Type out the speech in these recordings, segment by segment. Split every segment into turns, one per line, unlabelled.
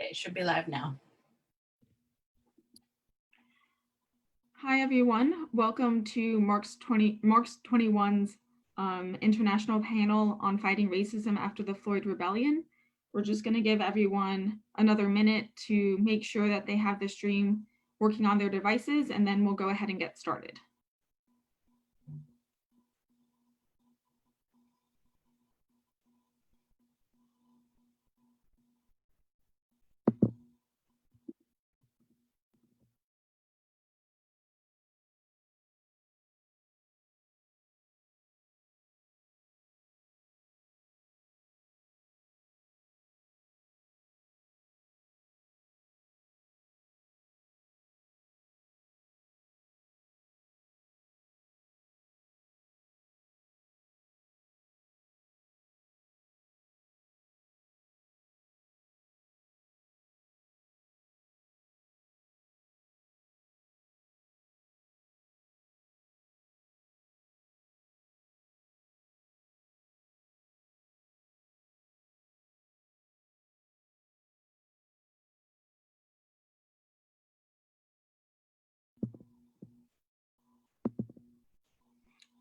Okay, it should be live now.
Hi, everyone. Welcome to March 21's International Panel on Fighting Racism After the Floyd Rebellion. We're just going to give everyone another minute to make sure that they have the stream working on their devices, and then we'll go ahead and get started.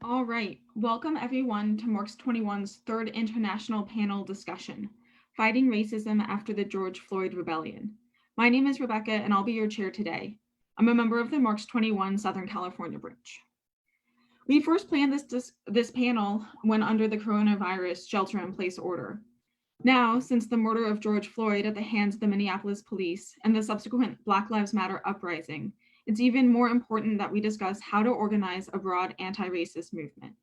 All right, welcome everyone to March 21's third international panel discussion, Fighting Racism After the George Floyd Rebellion. My name is Rebecca and I'll be your chair today. I'm a member of the March 21 Southern California branch. We first planned this panel when under the coronavirus shelter-in-place order. Now, since the murder of George Floyd at the hands of the Minneapolis police and the subsequent Black Lives Matter uprising, it's even more important that we discuss how to organize a broad anti-racist movement.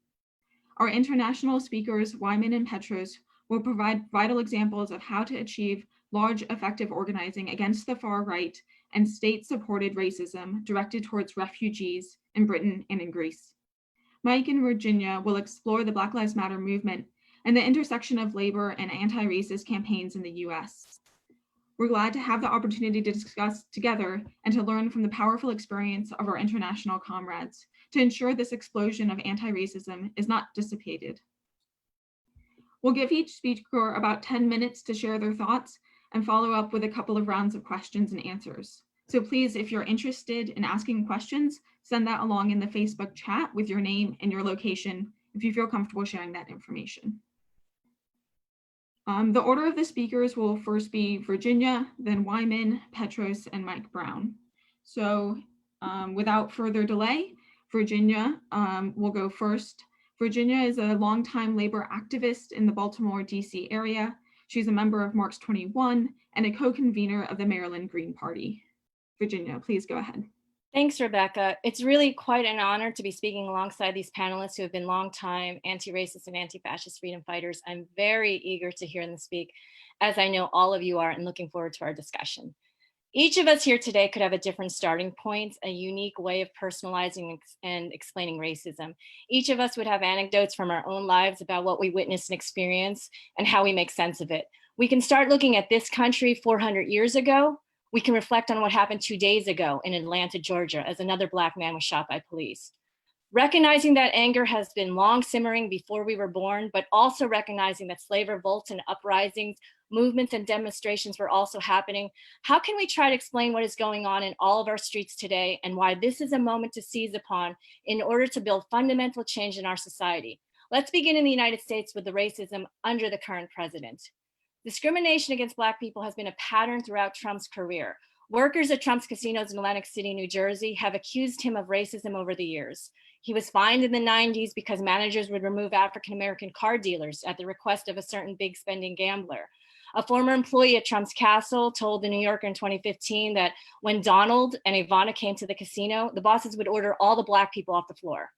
Our international speakers, Weyman and Petros, will provide vital examples of how to achieve large, effective organizing against the far right and state-supported racism directed towards refugees in Britain and in Greece. Mike and Virginia will explore the Black Lives Matter movement and the intersection of labor and anti-racist campaigns in the US. We're glad to have the opportunity to discuss together and to learn from the powerful experience of our international comrades to ensure this explosion of anti-racism is not dissipated. We'll give each speaker about 10 minutes to share their thoughts and follow up with a couple of rounds of questions and answers. So please, if you're interested in asking questions, send that along in the Facebook chat with your name and your location if you feel comfortable sharing that information. The order of the speakers will first be Virginia, then Weyman, Petros, and Mike Brown. So without further delay, Virginia will go first. Virginia is a longtime labor activist in the Baltimore, DC area. She's a member of March 21 and a co-convener of the Maryland Green Party. Virginia, please go ahead.
Thanks, Rebecca. It's really quite an honor to be speaking alongside these panelists who have been longtime anti-racist and anti-fascist freedom fighters. I'm very eager to hear them speak, as I know all of you are, and looking forward to our discussion. Each of us here today could have a different starting point, a unique way of personalizing and explaining racism. Each of us would have anecdotes from our own lives about what we witnessed and experienced and how we make sense of it. We can start looking at this country 400 years ago. We can reflect on what happened 2 days ago in Atlanta, Georgia, as another Black man was shot by police. Recognizing that anger has been long simmering before we were born, but also recognizing that slave revolts and uprisings, movements and demonstrations were also happening, how can we try to explain what is going on in all of our streets today and why this is a moment to seize upon in order to build fundamental change in our society? Let's begin in the United States with the racism under the current president. Discrimination against Black people has been a pattern throughout Trump's career. Workers at Trump's casinos in Atlantic City, New Jersey have accused him of racism over the years. He was fined in the 90s because managers would remove African-American car dealers at the request of a certain big spending gambler. A former employee at Trump's castle told the New Yorker in 2015 that when Donald and Ivana came to the casino, the bosses would order all the Black people off the floor.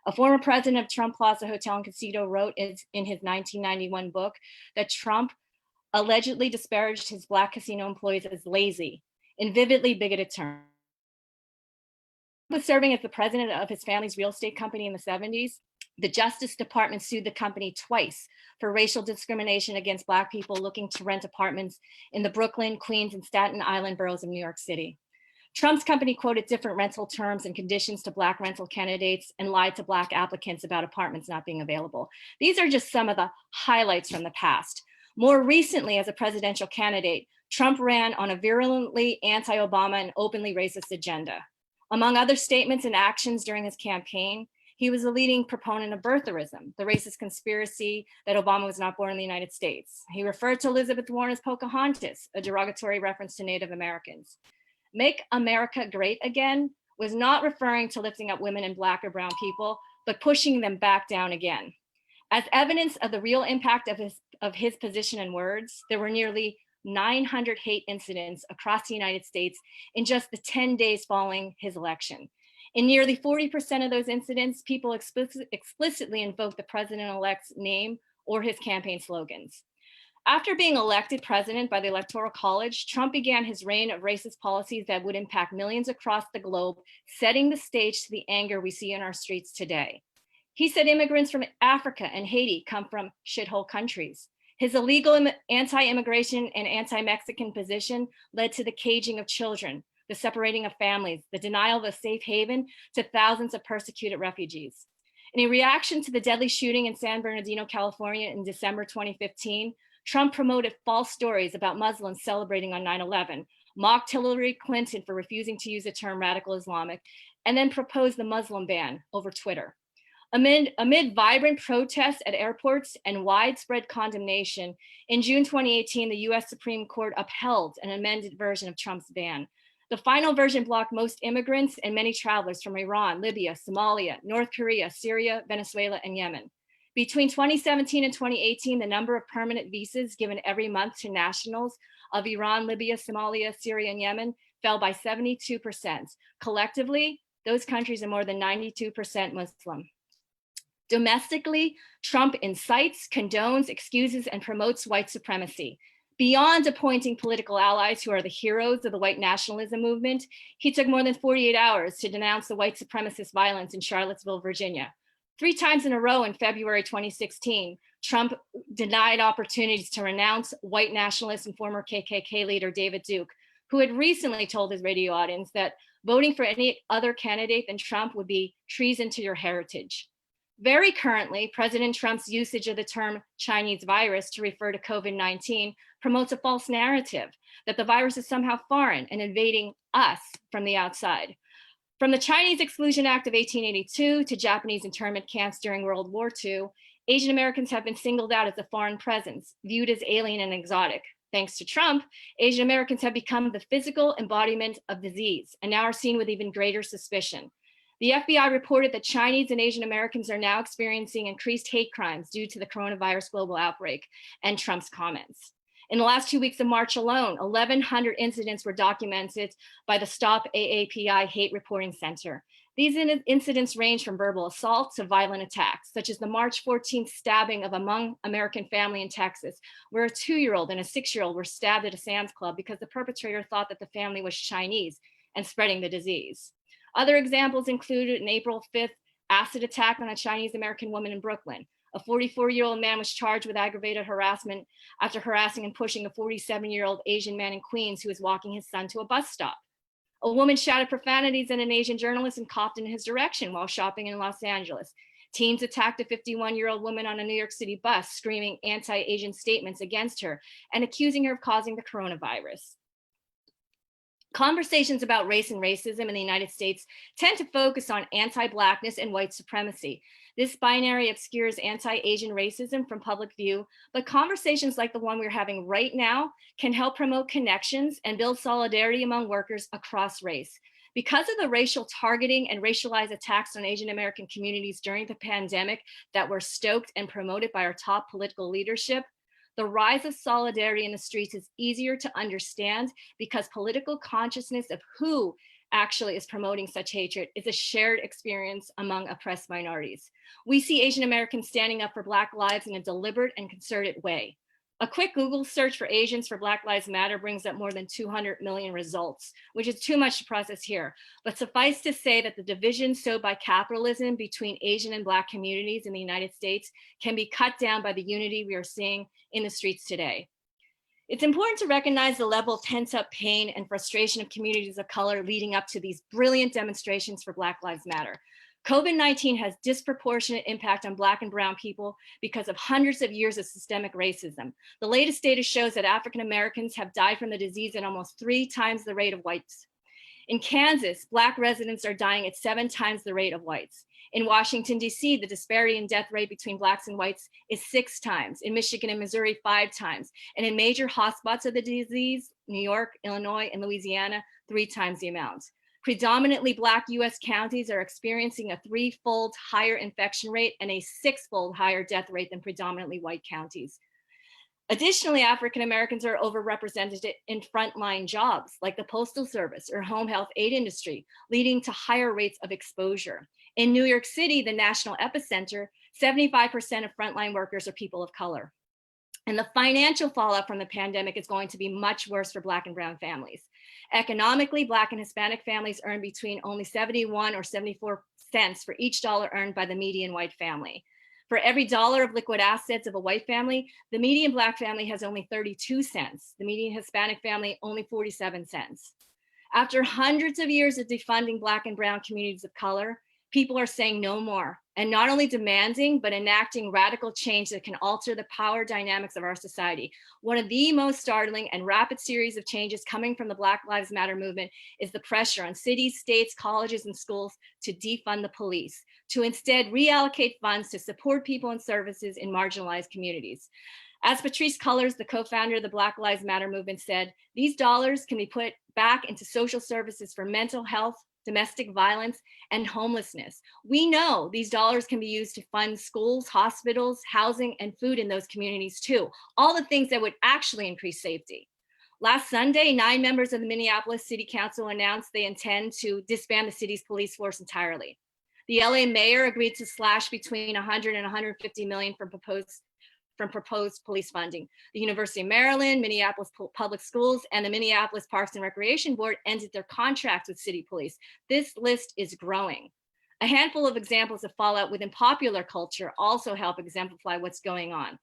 A former president of Trump Plaza Hotel and Casino wrote in his 1991 book that Trump allegedly disparaged his Black casino employees as lazy, in vividly bigoted terms. He was serving as the president of his family's real estate company in the 70s. The Justice Department sued the company twice for racial discrimination against Black people looking to rent apartments in the Brooklyn, Queens, and Staten Island boroughs of New York City. Trump's company quoted different rental terms and conditions to Black rental candidates and lied to Black applicants about apartments not being available. These are just some of the highlights from the past. More recently, as a presidential candidate, Trump ran on a virulently anti-Obama and openly racist agenda. Among other statements and actions during his campaign, he was a leading proponent of birtherism, the racist conspiracy that Obama was not born in the United States. He referred to Elizabeth Warren as Pocahontas, a derogatory reference to Native Americans. Make America Great Again was not referring to lifting up women and Black or brown people, but pushing them back down again. As evidence of the real impact of his position and words, there were nearly 900 hate incidents across the United States in just the 10 days following his election. In nearly 40% of those incidents, people explicitly invoked the president-elect's name or his campaign slogans. After being elected president by the Electoral College, Trump began his reign of racist policies that would impact millions across the globe, setting the stage to the anger we see in our streets today. He said immigrants from Africa and Haiti come from shithole countries. His illegal anti-immigration and anti-Mexican position led to the caging of children, the separating of families, the denial of a safe haven to thousands of persecuted refugees. In a reaction to the deadly shooting in San Bernardino, California in December 2015, Trump promoted false stories about Muslims celebrating on 9/11, mocked Hillary Clinton for refusing to use the term radical Islamic, and then proposed the Muslim ban over Twitter. Amid vibrant protests at airports and widespread condemnation, in June 2018, the US Supreme Court upheld an amended version of Trump's ban. The final version blocked most immigrants and many travelers from Iran, Libya, Somalia, North Korea, Syria, Venezuela, and Yemen. Between 2017 and 2018, the number of permanent visas given every month to nationals of Iran, Libya, Somalia, Syria, and Yemen fell by 72%. Collectively, those countries are more than 92% Muslim. Domestically, Trump incites, condones, excuses, and promotes white supremacy. Beyond appointing political allies who are the heroes of the white nationalism movement, he took more than 48 hours to denounce the white supremacist violence in Charlottesville, Virginia. 3 times in a row in February 2016, Trump denied opportunities to renounce white nationalist and former KKK leader David Duke, who had recently told his radio audience that voting for any other candidate than Trump would be treason to your heritage. Very currently, President Trump's usage of the term Chinese virus to refer to COVID-19 promotes a false narrative that the virus is somehow foreign and invading us from the outside. From the Chinese Exclusion Act of 1882 to Japanese internment camps during World War II, Asian Americans have been singled out as a foreign presence, viewed as alien and exotic. Thanks to Trump, Asian Americans have become the physical embodiment of disease and now are seen with even greater suspicion. The FBI reported that Chinese and Asian Americans are now experiencing increased hate crimes due to the coronavirus global outbreak and Trump's comments. In the last 2 weeks of March alone, 1,100 incidents were documented by the Stop AAPI Hate Reporting Center. These incidents range from verbal assault to violent attacks, such as the March 14th stabbing of a Hmong American family in Texas, where a 2-year-old and a 6-year-old were stabbed at a Sam's Club because the perpetrator thought that the family was Chinese and spreading the disease. Other examples included an April 5th acid attack on a Chinese American woman in Brooklyn. A 44-year-old man was charged with aggravated harassment after harassing and pushing a 47-year-old Asian man in Queens who was walking his son to a bus stop. A woman shouted profanities at an Asian journalist and coughed in his direction while shopping in Los Angeles. Teens attacked a 51-year-old woman on a New York City bus, screaming anti-Asian statements against her and accusing her of causing the coronavirus. Conversations about race and racism in the United States tend to focus on anti-Blackness and white supremacy. This binary obscures anti-Asian racism from public view, but conversations like the one we're having right now can help promote connections and build solidarity among workers across race. Because of the racial targeting and racialized attacks on Asian American communities during the pandemic that were stoked and promoted by our top political leadership, the rise of solidarity in the streets is easier to understand because political consciousness of who actually is promoting such hatred is a shared experience among oppressed minorities. We see Asian Americans standing up for Black lives in a deliberate and concerted way. A quick Google search for Asians for Black Lives Matter brings up more than 200 million results, which is too much to process here. But suffice to say that the division sowed by capitalism between Asian and Black communities in the United States can be cut down by the unity we are seeing in the streets today. It's important to recognize the level of pent-up pain and frustration of communities of color leading up to these brilliant demonstrations for Black Lives Matter. COVID-19 has disproportionate impact on Black and brown people because of hundreds of years of systemic racism. The latest data shows that African Americans have died from the disease at almost 3 times the rate of whites. In Kansas, Black residents are dying at 7 times the rate of whites. In Washington, D.C., the disparity in death rate between Blacks and whites is 6 times. In Michigan and Missouri, 5 times. And in major hotspots of the disease, New York, Illinois, and Louisiana, 3 times the amount. Predominantly Black US counties are experiencing a 3-fold higher infection rate and a 6-fold higher death rate than predominantly white counties. Additionally, African Americans are overrepresented in frontline jobs like the Postal Service or home health aid industry, leading to higher rates of exposure. In New York City, the national epicenter, 75% of frontline workers are people of color. And the financial fallout from the pandemic is going to be much worse for Black and brown families. Economically, Black and Hispanic families earn between only 71 or 74 cents for each dollar earned by the median white family. For every dollar of liquid assets of a white family, the median Black family has only 32 cents. The median Hispanic family, only 47 cents. After hundreds of years of defunding Black and brown communities of color, people are saying no more, and not only demanding, but enacting radical change that can alter the power dynamics of our society. One of the most startling and rapid series of changes coming from the Black Lives Matter movement is the pressure on cities, states, colleges, and schools to defund the police, to instead reallocate funds to support people and services in marginalized communities. As Patrisse Cullors, the co-founder of the Black Lives Matter movement, said, these dollars can be put back into social services for mental health, domestic violence, and homelessness. We know these dollars can be used to fund schools, hospitals, housing, and food in those communities too. All the things that would actually increase safety. Last Sunday, 9 members of the Minneapolis City Council announced they intend to disband the city's police force entirely. The LA mayor agreed to slash between 100 and 150 million from proposed police funding. The University of Maryland, Minneapolis Public Schools, and the Minneapolis Parks and Recreation Board ended their contracts with city police. This list is growing. A handful of examples of fallout within popular culture also help exemplify what's going on.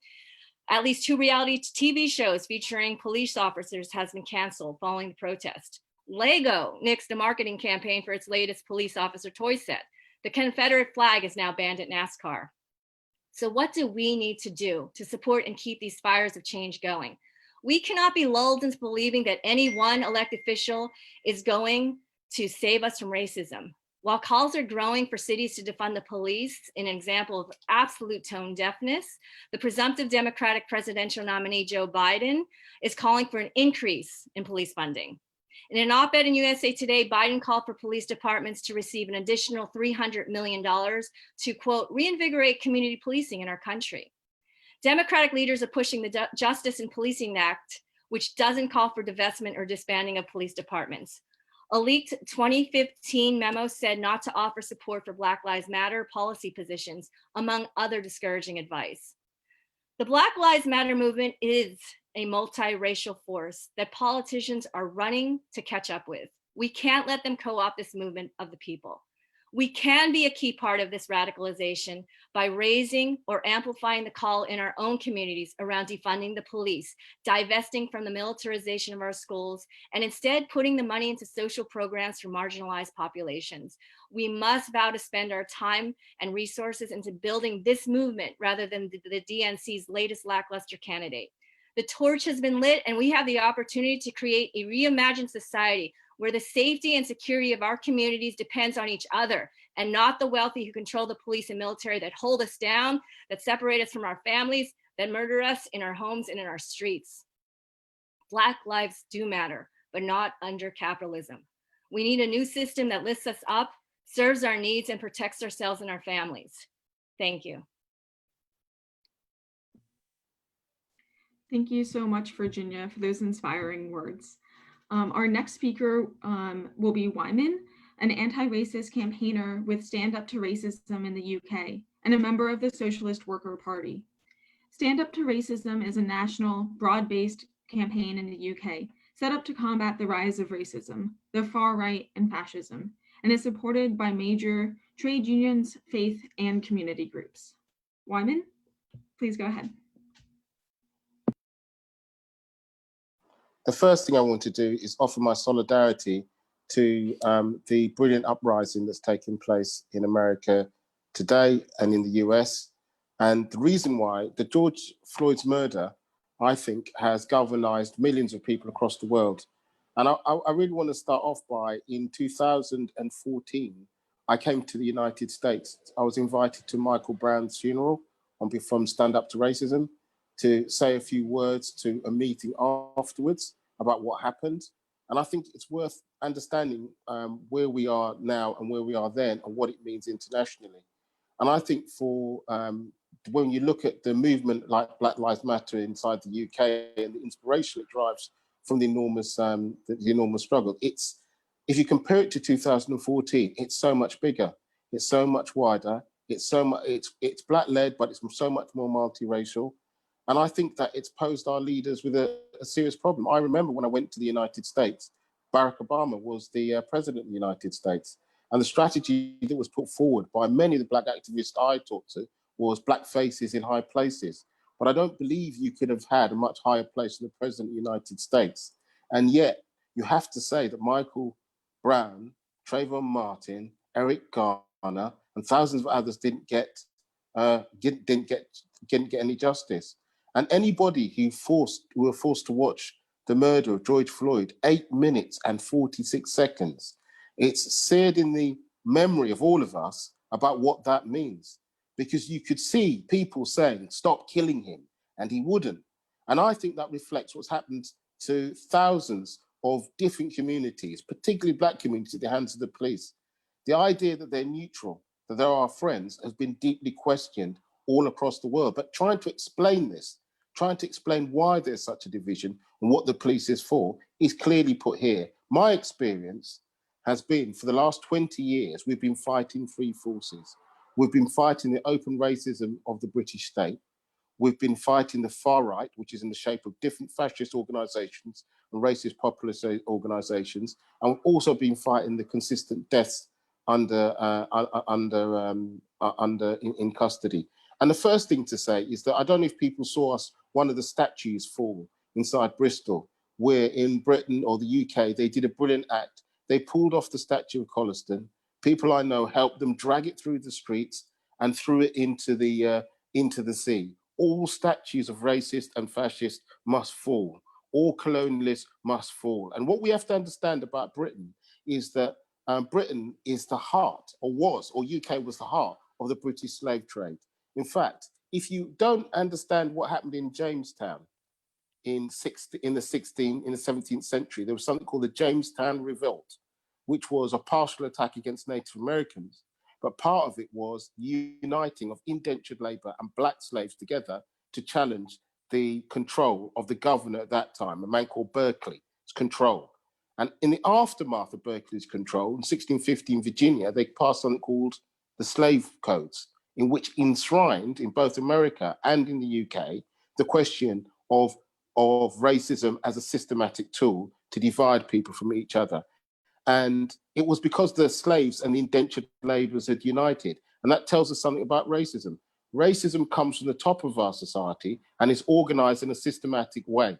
At least 2 reality TV shows featuring police officers has been canceled following the protest. Lego nixed a marketing campaign for its latest police officer toy set. The Confederate flag is now banned at NASCAR. So what do we need to do to support and keep these fires of change going? We cannot be lulled into believing that any one elected official is going to save us from racism. While calls are growing for cities to defund the police, an example of absolute tone deafness, the presumptive Democratic presidential nominee Joe Biden is calling for an increase in police funding. In an op-ed in USA Today, Biden called for police departments to receive an additional $300 million to, quote, reinvigorate community policing in our country. Democratic leaders are pushing the Justice in Policing Act, which doesn't call for divestment or disbanding of police departments. A leaked 2015 memo said not to offer support for Black Lives Matter policy positions, among other discouraging advice. The Black Lives Matter movement is a multiracial force that politicians are running to catch up with. We can't let them co-opt this movement of the people. We can be a key part of this radicalization by raising or amplifying the call in our own communities around defunding the police, divesting from the militarization of our schools, and instead putting the money into social programs for marginalized populations. We must vow to spend our time and resources into building this movement rather than the DNC's latest lackluster candidate. The torch has been lit, and we have the opportunity to create a reimagined society where the safety and security of our communities depends on each other and not the wealthy who control the police and military that hold us down, that separate us from our families, that murder us in our homes and in our streets. Black lives do matter, but not under capitalism. We need a new system that lifts us up, serves our needs, and protects ourselves and our families. Thank you.
Thank you so much, Virginia, for those inspiring words. Our next speaker will be Weyman, an anti-racist campaigner with Stand Up to Racism in the UK and a member of the Socialist Worker Party. Stand Up to Racism is a national, broad-based campaign in the UK set up to combat the rise of racism, the far right, and fascism, and is supported by major trade unions, faith, and community groups. Weyman, please go ahead.
The first thing I want to do is offer my solidarity to the brilliant uprising that's taking place in America today and in the US. And the reason why the George Floyd's murder, I think, has galvanized millions of people across the world. And I really want to start off by, in 2014, I came to the United States. I was invited to Michael Brown's funeral from Stand Up to Racism to say a few words to a meeting afterwards about what happened. And I think it's worth understanding where we are now and where we are then and what it means internationally. And I think for when you look at the movement like Black Lives Matter inside the UK and the inspiration it drives from the enormous struggle, it's, if you compare it to 2014, it's so much bigger, it's so much wider, it's Black led, but it's so much more multiracial. And I think that it's posed our leaders with a serious problem. I remember when I went to the United States, Barack Obama was the president of the United States. And the strategy that was put forward by many of the Black activists I talked to was Black faces in high places. But I don't believe you could have had a much higher place than the president of the United States. And yet you have to say that Michael Brown, Trayvon Martin, Eric Garner, and thousands of others didn't get any justice. And anybody who were forced to watch the murder of George Floyd, 8 minutes and 46 seconds, it's seared in the memory of all of us about what that means. Because you could see people saying, stop killing him, and he wouldn't. And I think that reflects what's happened to thousands of different communities, particularly Black communities, at the hands of the police. The idea that they're neutral, that they're our friends, has been deeply questioned all across the world. But trying to explain this, trying to explain why there's such a division and what the police is for, is clearly put here. My experience has been, for the last 20 years, we've been fighting free forces. We've been fighting the open racism of the British state. We've been fighting the far right, which is in the shape of different fascist organizations and racist populist organizations. And we've also been fighting the consistent deaths in custody. And the first thing to say is that I don't know if people saw one of the statues fall inside Bristol, where in Britain or the UK, they did a brilliant act. They pulled off the statue of Colston. People I know helped them drag it through the streets and threw it into the sea. All statues of racist and fascist must fall. All colonialists must fall. And what we have to understand about Britain is that Britain is the heart, or UK was the heart of the British slave trade. In fact, if you don't understand what happened in Jamestown in the 17th century, there was something called the Jamestown Revolt, which was a partial attack against Native Americans. But part of it was the uniting of indentured labor and Black slaves together to challenge the control of the governor at that time, a man called Berkeley's control. And in the aftermath of Berkeley's control, in 1650 in Virginia, they passed something called the Slave Codes, in which enshrined in both America and in the UK the question of racism as a systematic tool to divide people from each other. And it was because the slaves and the indentured laborers had united. And that tells us something about racism. Racism comes from the top of our society and is organized in a systematic way.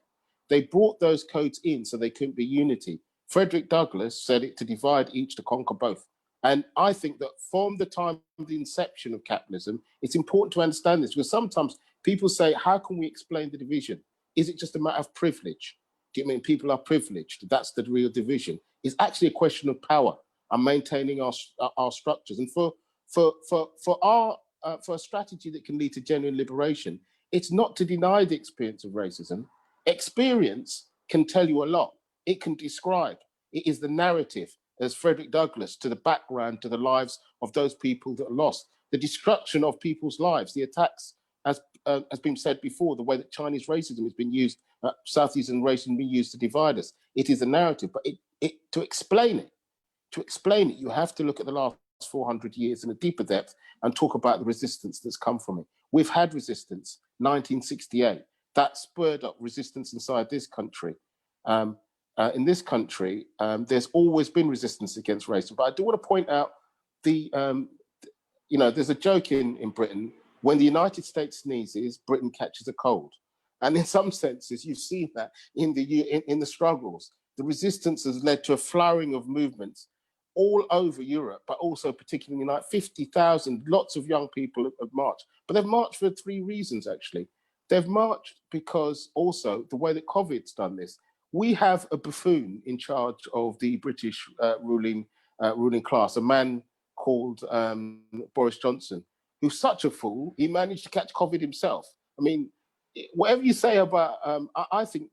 They brought those codes in so they couldn't be unity. Frederick Douglass said it to divide each to conquer both. And I think that from the time of the inception of capitalism, it's important to understand this, because sometimes people say, how can we explain the division? Is it just a matter of privilege? Do you mean people are privileged? That's the real division. It's actually a question of power and maintaining our structures. And for a strategy that can lead to genuine liberation, it's not to deny the experience of racism. Experience can tell you a lot. It can describe. It is the narrative, as Frederick Douglass, to the background, to the lives of those people that are lost, the destruction of people's lives, the attacks, as has been said before, the way that Chinese racism has been used, Southeastern racism has been used to divide us. It is a narrative, but to explain it, you have to look at the last 400 years in a deeper depth and talk about the resistance that's come from it. We've had resistance, 1968, that spurred up resistance inside this country. In this country, there's always been resistance against racism. But I do want to point out there's a joke in Britain: when the United States sneezes, Britain catches a cold. And in some senses, you've seen that in the struggles. the resistance has led to a flowering of movements all over Europe, but also particularly in like 50,000, lots of young people have marched. But they've marched for three reasons, actually. They've marched because also the way that COVID's done this, we have a buffoon in charge of the British ruling class, a man called Boris Johnson, who's such a fool, he managed to catch COVID himself. I mean, whatever you say about, I think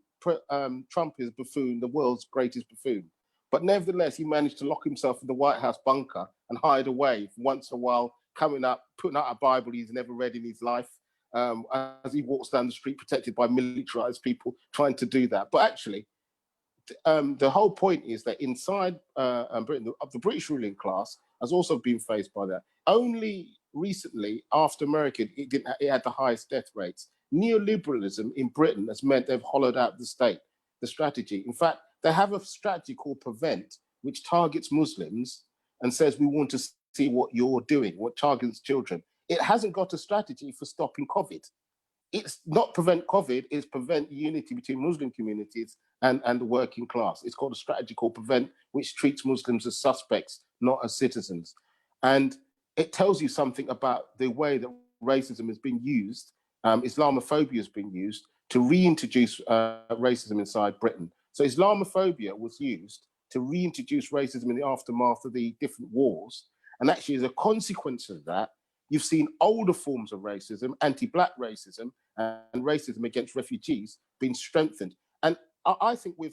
Trump is a buffoon, the world's greatest buffoon. But nevertheless, he managed to lock himself in the White House bunker and hide away once in a while, coming up, putting out a Bible he's never read in his life, as he walks down the street protected by militarized people trying to do that. But actually, the whole point is that inside Britain, the British ruling class has also been faced by that. Only recently, after America, it had the highest death rates. Neoliberalism in Britain has meant they've hollowed out the state, the strategy. In fact, they have a strategy called Prevent, which targets Muslims and says, we want to see what you're doing, what targets children. It hasn't got a strategy for stopping COVID. It's not prevent COVID, it's prevent unity between Muslim communities and the working class. It's called a strategy called Prevent, which treats Muslims as suspects, not as citizens. And it tells you something about the way that racism has been used, Islamophobia has been used to reintroduce racism inside Britain. So Islamophobia was used to reintroduce racism in the aftermath of the different wars. And actually, as a consequence of that, you've seen older forms of racism, anti-Black racism, and racism against refugees being strengthened. And I think we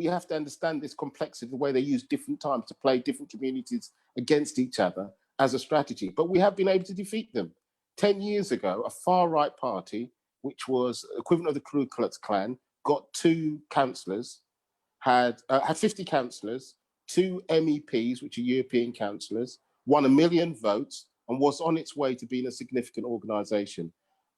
have to understand this complexity, the way they use different times to play different communities against each other as a strategy. But we have been able to defeat them. 10 years ago, a far-right party, which was equivalent of the Ku Klux Klan, got 2 councillors, had 50 councillors, 2 MEPs, which are European councillors, won 1 million votes, and was on its way to being a significant organisation.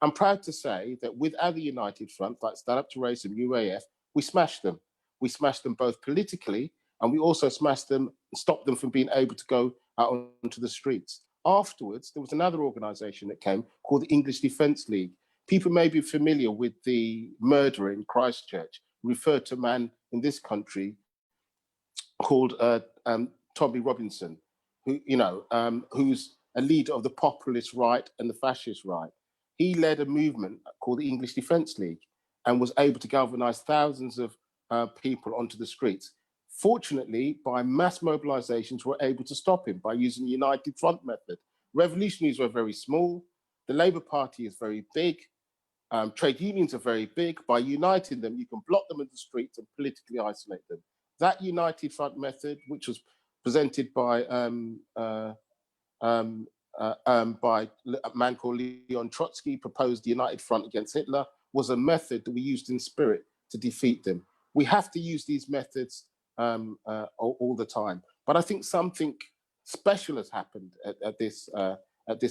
I'm proud to say that with other United Front, like Stand Up to Racism, UAF, we smashed them. We smashed them both politically, and we also smashed them, stopped them from being able to go out onto the streets. Afterwards, there was another organisation that came called the English Defence League. People may be familiar with the murder in Christchurch, referred to a man in this country called Tommy Robinson, who, who's a leader of the populist right and the fascist right. He led a movement called the English Defence League and was able to galvanise thousands of people onto the streets. Fortunately, by mass mobilisations, we're able to stop him by using the United Front method. Revolutionaries were very small. The Labour Party is very big. Trade unions are very big. By uniting them, you can block them in the streets and politically isolate them. That United Front method, which was presented by a man called Leon Trotsky, proposed the United Front against Hitler, was a method that we used in spirit to defeat them. We have to use these methods all the time. But I think something special has happened at this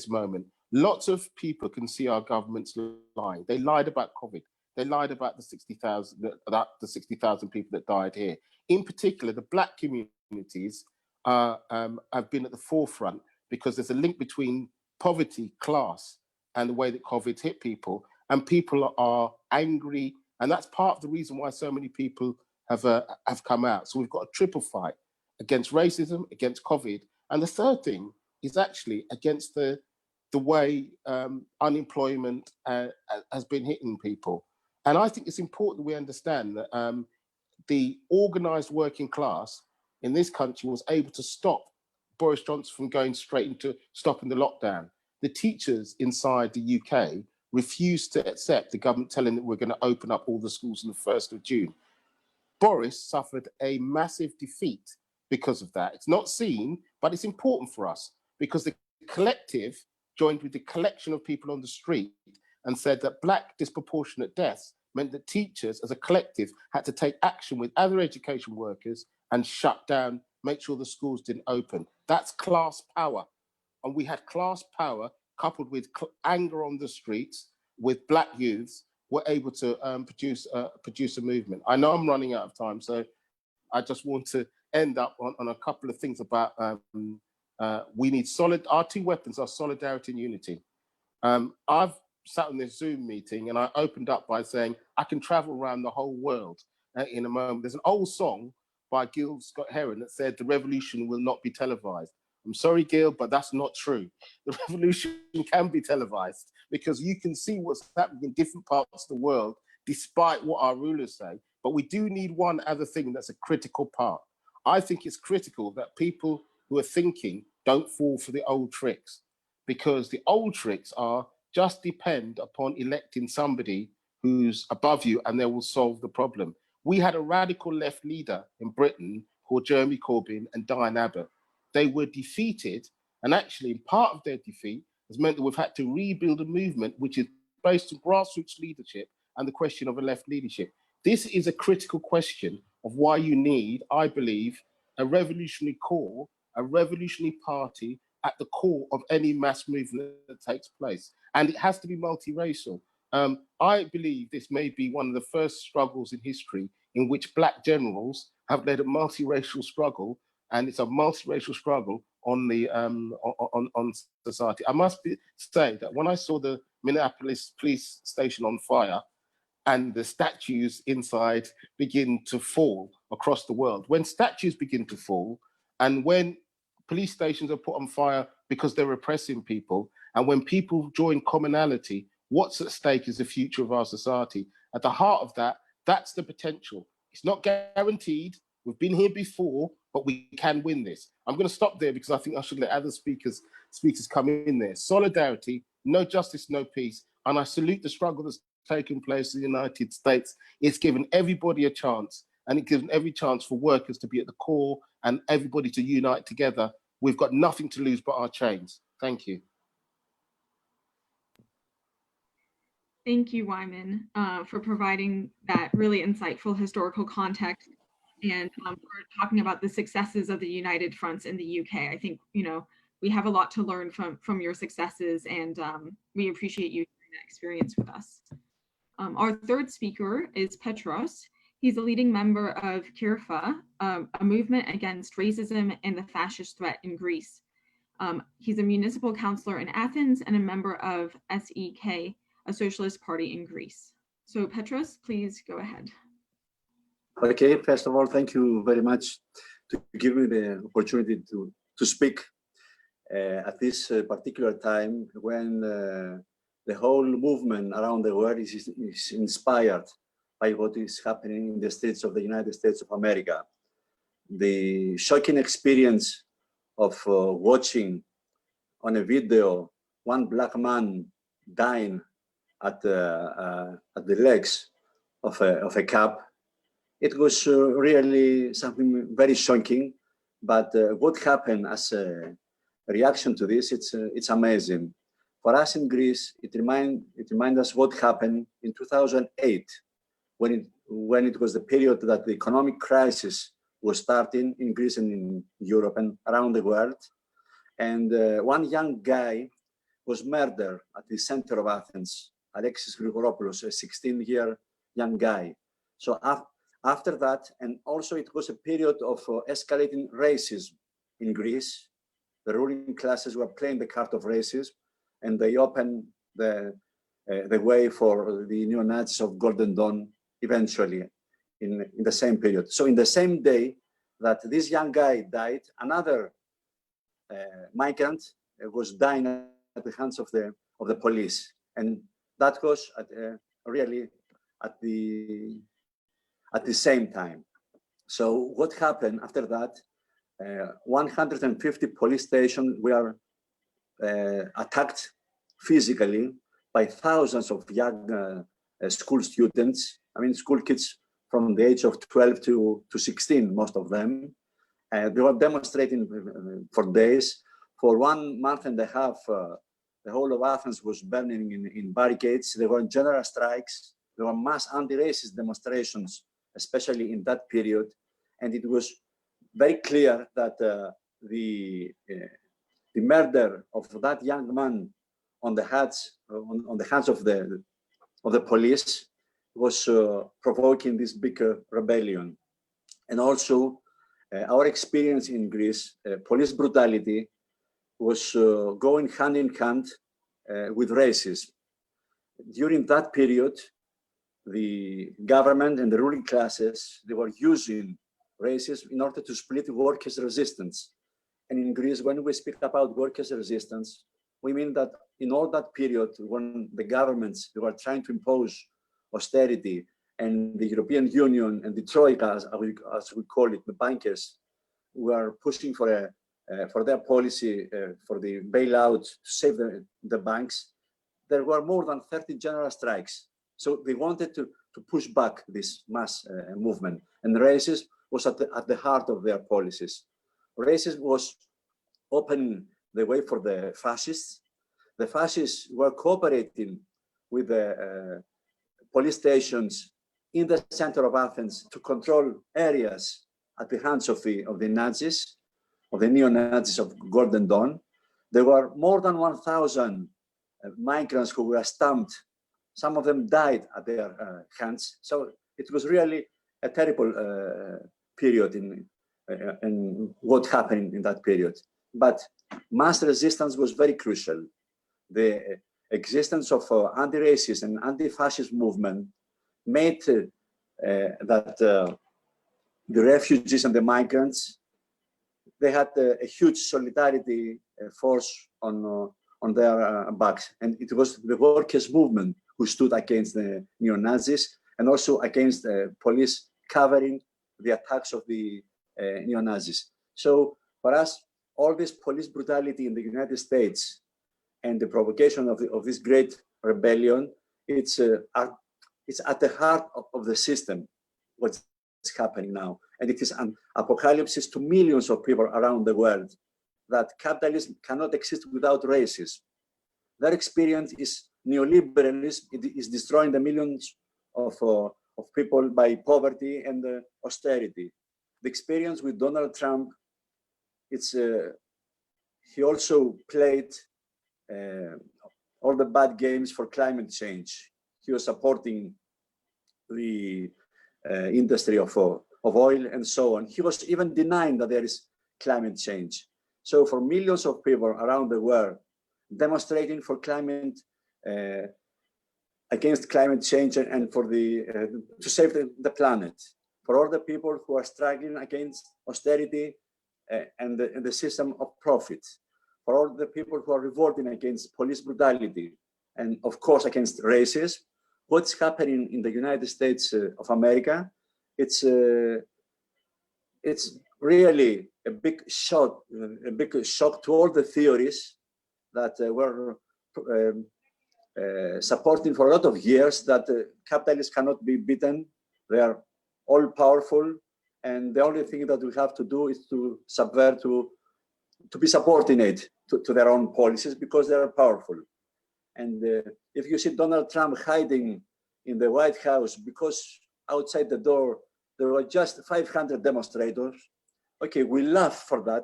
moment. Lots of people can see our government's lying. They lied about COVID. They lied about the 60,000 people that died here. In particular, the Black communities have been at the forefront because there's a link between poverty, class, and the way that COVID's hit people. And people are angry. And that's part of the reason why so many people have come out. So we've got a triple fight against racism, against COVID. And the third thing is actually against the way unemployment has been hitting people. And I think it's important that we understand that the organised working class in this country was able to stop Boris Johnson from going straight into stopping the lockdown. The teachers inside the UK refused to accept the government telling them we're going to open up all the schools on the 1st of June. Boris suffered a massive defeat because of that. It's not seen, but it's important for us because the collective joined with the collection of people on the street and said that Black disproportionate deaths meant that teachers as a collective had to take action with other education workers and shut down, make sure the schools didn't open. That's class power. And we had class power coupled with anger on the streets with Black youths were able to produce a movement. I know I'm running out of time, so I just want to end up on a couple of things about we need our 2 weapons are solidarity and unity. I've sat in this Zoom meeting and I opened up by saying I can travel around the whole world in a moment. There's an old song by Gil Scott-Heron that said, "The revolution will not be televised." I'm sorry, Gil, but that's not true. The revolution can be televised because you can see what's happening in different parts of the world, despite what our rulers say. But we do need one other thing that's a critical part. I think it's critical that people who are thinking don't fall for the old tricks, because the old tricks are just depend upon electing somebody who's above you and they will solve the problem. We had a radical left leader in Britain called Jeremy Corbyn and Diane Abbott. They were defeated, and actually part of their defeat has meant that we've had to rebuild a movement which is based on grassroots leadership and the question of a left leadership. This is a critical question of why you need, I believe, a revolutionary core, a revolutionary party at the core of any mass movement that takes place. And it has to be multiracial. I believe this may be one of the first struggles in history in which Black generals have led a multiracial struggle, and it's a multiracial struggle on the on society. I must say that when I saw the Minneapolis police station on fire and the statues inside begin to fall across the world, when statues begin to fall and when police stations are put on fire because they're repressing people, and when people join commonality, what's at stake is the future of our society. At the heart of that, that's the potential. It's not guaranteed. We've been here before, but we can win this. I'm going to stop there because I think I should let other speakers come in there. Solidarity, no justice, no peace. And I salute the struggle that's taken place in the United States. It's given everybody a chance, and it gives every chance for workers to be at the core and everybody to unite together. We've got nothing to lose but our chains. Thank you.
Thank you, Weyman, for providing that really insightful historical context and for talking about the successes of the United Fronts in the UK. I think, you know, we have a lot to learn from your successes, and we appreciate you sharing that experience with us. Our third speaker is Petros. He's a leading member of KEERFA, a movement against racism and the fascist threat in Greece. He's a municipal councillor in Athens and a member of SEK, a socialist party in Greece. So Petros, please go ahead.
Okay, first of all, thank you very much to give me the opportunity to speak at this particular time when the whole movement around the world is inspired by what is happening in the streets of the United States of America. The shocking experience of watching on a video one Black man dying at the legs of a cab. It was really something very shocking, but what happened as a reaction to this, it's amazing. For us in Greece, it reminds us what happened in 2008, when it was the period that the economic crisis was starting in Greece and in Europe and around the world. And one young guy was murdered at the center of Athens, Alexis Grigoropoulos, a 16-year young guy. So after that, and also it was a period of escalating racism in Greece. The ruling classes were playing the card of racism, and they opened the way for the neo-Nazis of Golden Dawn eventually in the same period. So in the same day that this young guy died, another migrant was dying at the hands of the police, and that was really at the same time. So what happened after that? 150 police stations were attacked physically by thousands of young school students. I mean, school kids from the age of 12 to 16, most of them. They were demonstrating for days. For 1 month and a half, the whole of Athens was burning in barricades. There were general strikes. There were mass anti-racist demonstrations, especially in that period. And it was very clear that the murder of that young man on the hands of the police was provoking this big rebellion. And also our experience in Greece, police brutality was going hand in hand with racism. During that period, the government and the ruling classes, they were using racism in order to split workers' resistance. And in Greece, when we speak about workers' resistance, we mean that in all that period when the governments they were trying to impose austerity, and the European Union and the Troika, as we call it, the bankers, were pushing for their policy for the bailout to save the banks, there were more than 30 general strikes. So they wanted to push back this mass movement, and racism was at the heart of their policies. Racism was opening the way for the fascists. The fascists were cooperating with the police stations in the center of Athens to control areas at the hands of the Nazis, of the neo-Nazis of Golden Dawn. There were more than 1,000 migrants who were stamped. Some of them died at their hands. So it was really a terrible period in what happened in that period. But mass resistance was very crucial. The existence of anti-racist and anti-fascist movement made that the refugees and the migrants, they had a huge solidarity force on their backs. And it was the workers' movement who stood against the neo-Nazis and also against the police covering the attacks of the neo-Nazis. So for us, all this police brutality in the United States and the provocation of this great rebellion, it's at the heart of the system, what's happening now. And it is an apocalypse to millions of people around the world that capitalism cannot exist without racism. Their experience is neoliberalism. It is destroying the millions of people by poverty and austerity. The experience with Donald Trump, he also played all the bad games for climate change. He was supporting the industry of oil and so on. He was even denying that there is climate change. So for millions of people around the world demonstrating for climate, against climate change and for to save the planet. For all the people who are struggling against austerity and the system of profit. For all the people who are revolting against police brutality and of course against racism. What's happening in the United States of America, it's really a big shock to all the theories that were supporting for a lot of years that capitalists cannot be beaten. They are all powerful, and the only thing that we have to do is to subvert, to be subordinate to their own policies because they are powerful. And if you see Donald Trump hiding in the White House because outside the door there were just 500 demonstrators, okay, we laugh for that,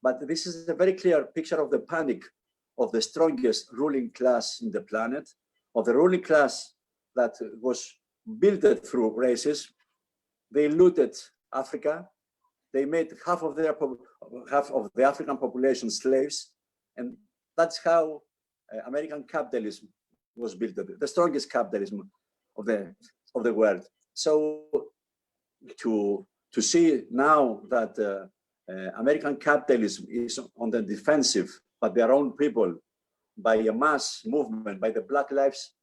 but this is a very clear picture of the panic of the strongest ruling class in the planet, of the ruling class that was built through racism. They looted Africa. They made half of the African population slaves, and that's how American capitalism was built, the strongest capitalism of the world. So to see now that American capitalism is on the defensive, but their own people, by a mass movement, by the Black Lives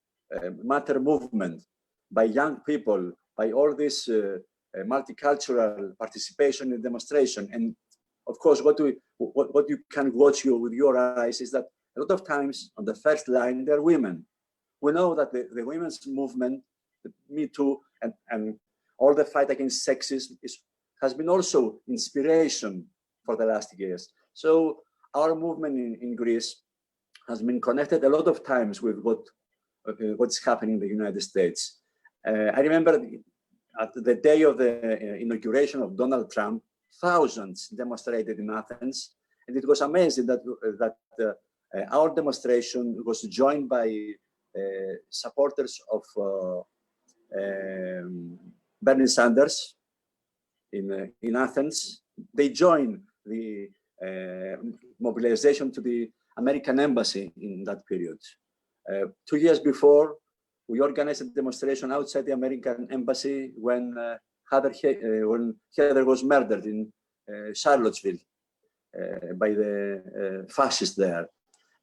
Matter movement, by young people, by all this multicultural participation in demonstration, and of course, what you can watch with your eyes is that a lot of times on the first line, they're women. We know that the women's movement, the Me Too, and all the fight against sexism has been also inspiration for the last years. So our movement in Greece has been connected a lot of times with what's happening in the United States. I remember at the day of the inauguration of Donald Trump, thousands demonstrated in Athens, and it was amazing that our demonstration was joined by supporters of Bernie Sanders in Athens. They joined the mobilization to the American embassy in that period. 2 years before, we organized a demonstration outside the American embassy when Heather was murdered in Charlottesville by the fascists there.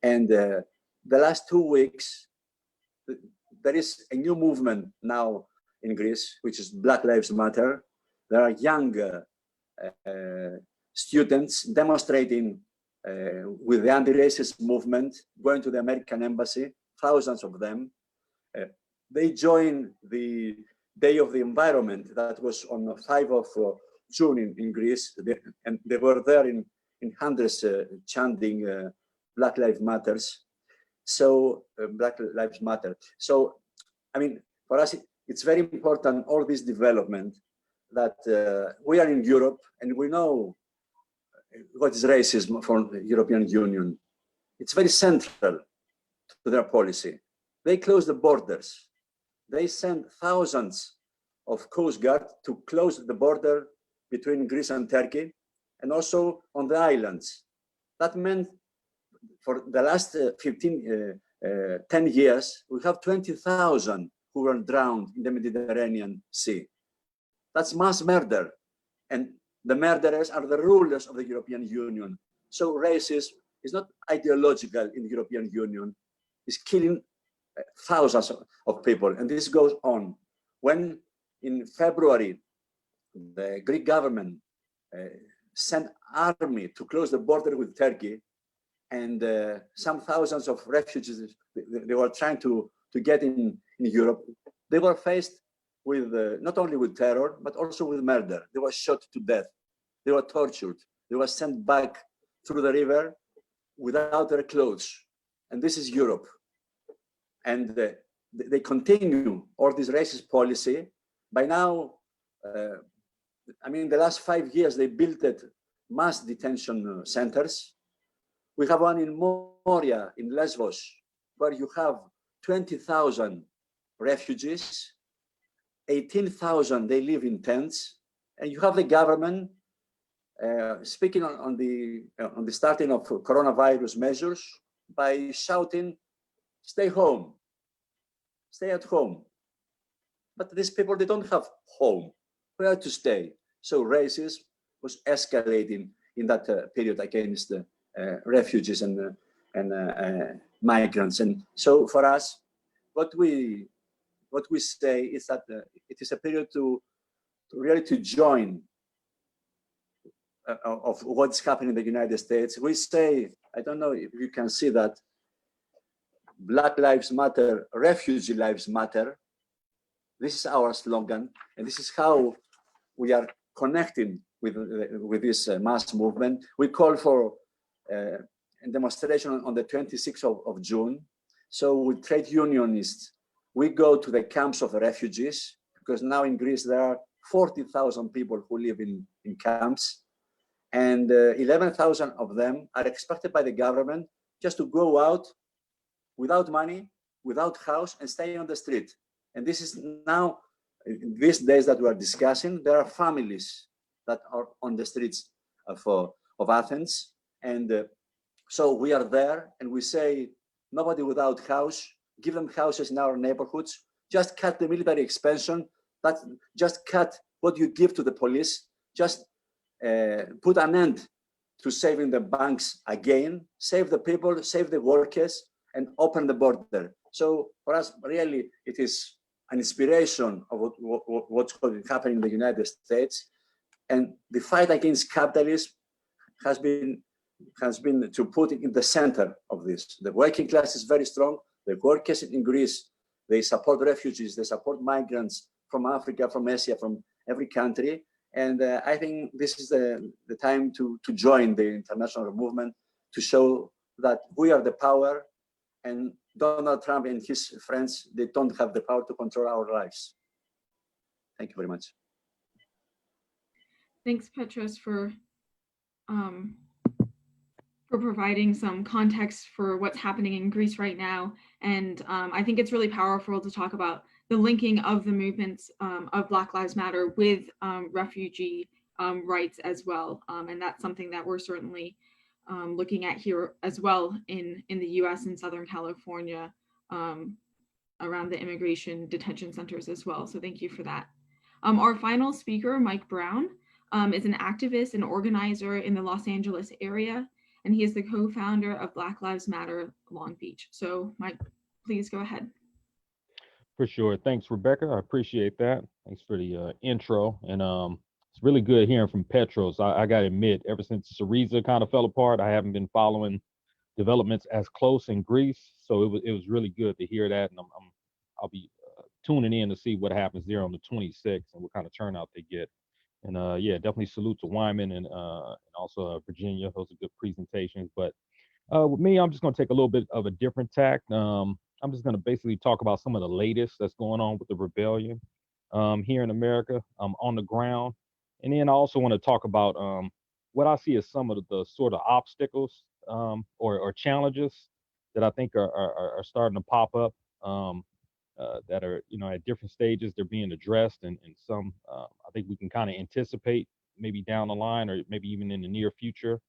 And the last 2 weeks, there is a new movement now in Greece, which is Black Lives Matter. There are young students demonstrating with the anti-racist movement, going to the American embassy, thousands of them. They joined the Day of the Environment that was on 5 of June in Greece, and they were there in hundreds chanting Black Lives Matters. So Black Lives Matter. So, I mean, for us, it's very important, all this development, that we are in Europe and we know what is racism for the European Union. It's very central to their policy. They close the borders. They send thousands of Coast Guard to close the border between Greece and Turkey, and also on the islands. That meant for the last 10 years, we have 20,000 who were drowned in the Mediterranean Sea. That's mass murder. And the murderers are the rulers of the European Union. So racism is not ideological in the European Union. It's killing thousands of people. And this goes on. When in February, the Greek government sent army to close the border with Turkey, and some thousands of refugees, they were trying to get in Europe. They were faced with not only with terror, but also with murder. They were shot to death. They were tortured. They were sent back through the river without their clothes. And this is Europe. And they continue all this racist policy. By now, I mean, the last 5 years, they built mass detention centers. We have one in Moria, in Lesbos, where you have 20,000 refugees, 18,000, they live in tents, and you have the government speaking on the starting of coronavirus measures by shouting, stay home, stay at home. But these people, they don't have home, where to stay. So racism was escalating in that period against the refugees and migrants. And so for us, what we say is that it is a period to really to join of what's happening in the United States. We say, I don't know if you can see that, Black Lives Matter, Refugee Lives Matter. This is our slogan, and this is how we are connecting with this mass movement. We call for a demonstration on the 26th of June. So with trade unionists, we go to the camps of the refugees, because now in Greece there are 40,000 people who live in camps, and 11,000 of them are expected by the government just to go out without money, without house, and stay on the street. And this is now, these days that we are discussing, there are families that are on the streets of Athens. And so we are there and we say, nobody without house, give them houses in our neighborhoods, just cut the military expansion, just cut what you give to the police, just put an end to saving the banks again, save the people, save the workers, and open the border. So for us, really, it is an inspiration of what's happening in the United States. And the fight against capitalism has been to put it in the center of this. The working class is very strong. The workers in Greece, they support refugees, they support migrants from Africa, from Asia, from every country. And I think this is the time to join the international movement, to show that we are the power, and Donald Trump and his friends, they don't have the power to control our lives. Thank you very much.
Thanks, Petros, for providing some context for what's happening in Greece right now. And I think it's really powerful to talk about the linking of the movements of Black Lives Matter with refugee rights as well. And that's something that we're certainly looking at here as well in the US and Southern California around the immigration detention centers as well. So thank you for that. Our final speaker, Mike Brown, is an activist and organizer in the Los Angeles area, and he is the co-founder of Black Lives Matter Long Beach. So Mike, please go ahead.
For sure. Thanks, Rebecca. I appreciate that. Thanks for the intro. And it's really good hearing from Petros. I got to admit, ever since Syriza kind of fell apart, I haven't been following developments as close in Greece. So it was really good to hear that. And I'll be tuning in to see what happens there on the 26th and what kind of turnout they get. And yeah, definitely salute to Weyman and also Virginia. Those are good presentations. But with me, I'm just going to take a little bit of a different tack. I'm just going to basically talk about some of the latest that's going on with the rebellion here in America on the ground. And then I also want to talk about what I see as some of the sort of obstacles or challenges that I think are starting to pop up that are, at different stages. They're being addressed, and some I think we can kind of anticipate maybe down the line or maybe even in the near future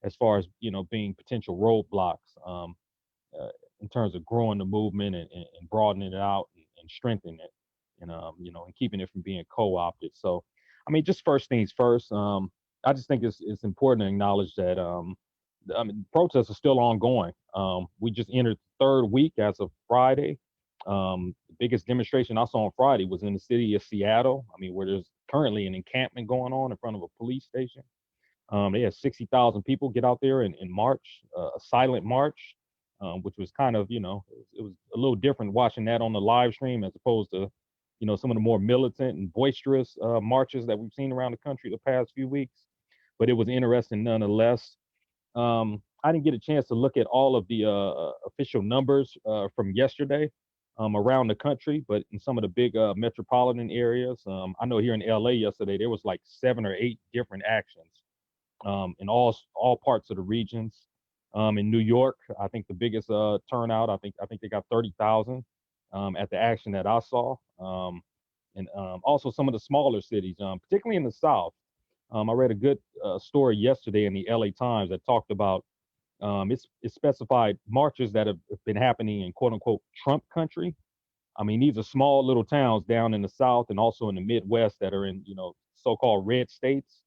as far as, being potential roadblocks in terms of growing the movement and broadening it out and strengthening it and, and keeping it from being co-opted. So, I mean, just first things first, I just think it's important to acknowledge that protests are still ongoing. We just entered the third week as of Friday. The biggest demonstration I saw on Friday was in the city of Seattle. I mean, where there's currently an encampment going on in front of a police station. They had 60,000 people get out there in March, a silent march, which was kind of, it was a little different watching that on the live stream as opposed to, some of the more militant and boisterous marches that we've seen around the country the past few weeks. But it was interesting nonetheless. I didn't get a chance to look at all of the official numbers from yesterday around the country, but in some of the big metropolitan areas, I know here in LA yesterday, there was like 7 or 8 different actions in all parts of the regions. In New York, I think the biggest turnout, I think they got 30,000 at the action that I saw. And also some of the smaller cities, particularly in the South. I read a good story yesterday in the LA Times that talked about it specified marches that have been happening in quote unquote Trump country. I mean, these are small little towns down in the South and also in the Midwest that are in, so-called red states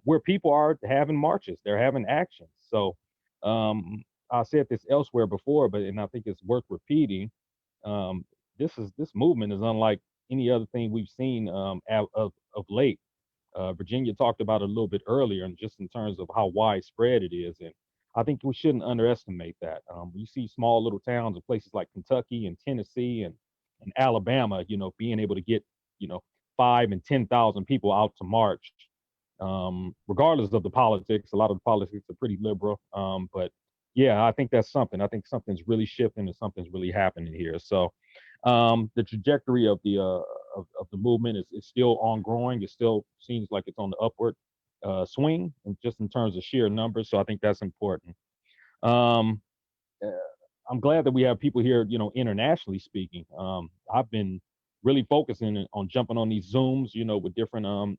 where people are having marches, they're having actions. So I said this elsewhere before, and I think it's worth repeating. This movement is unlike any other thing we've seen of late. Virginia talked about it a little bit earlier, and just in terms of how widespread it is. And I think we shouldn't underestimate that. You see small little towns in places like Kentucky and Tennessee and Alabama, being able to get, 5,000 and 10,000 people out to march, regardless of the politics. A lot of the politics are pretty liberal. But yeah, I think that's something. I think something's really shifting and something's really happening here. So the trajectory of the movement is still ongoing. It still seems like it's on the upward swing, and just in terms of sheer numbers. So I think that's important. I'm glad that we have people here, internationally speaking. I've been really focusing on jumping on these Zooms, with different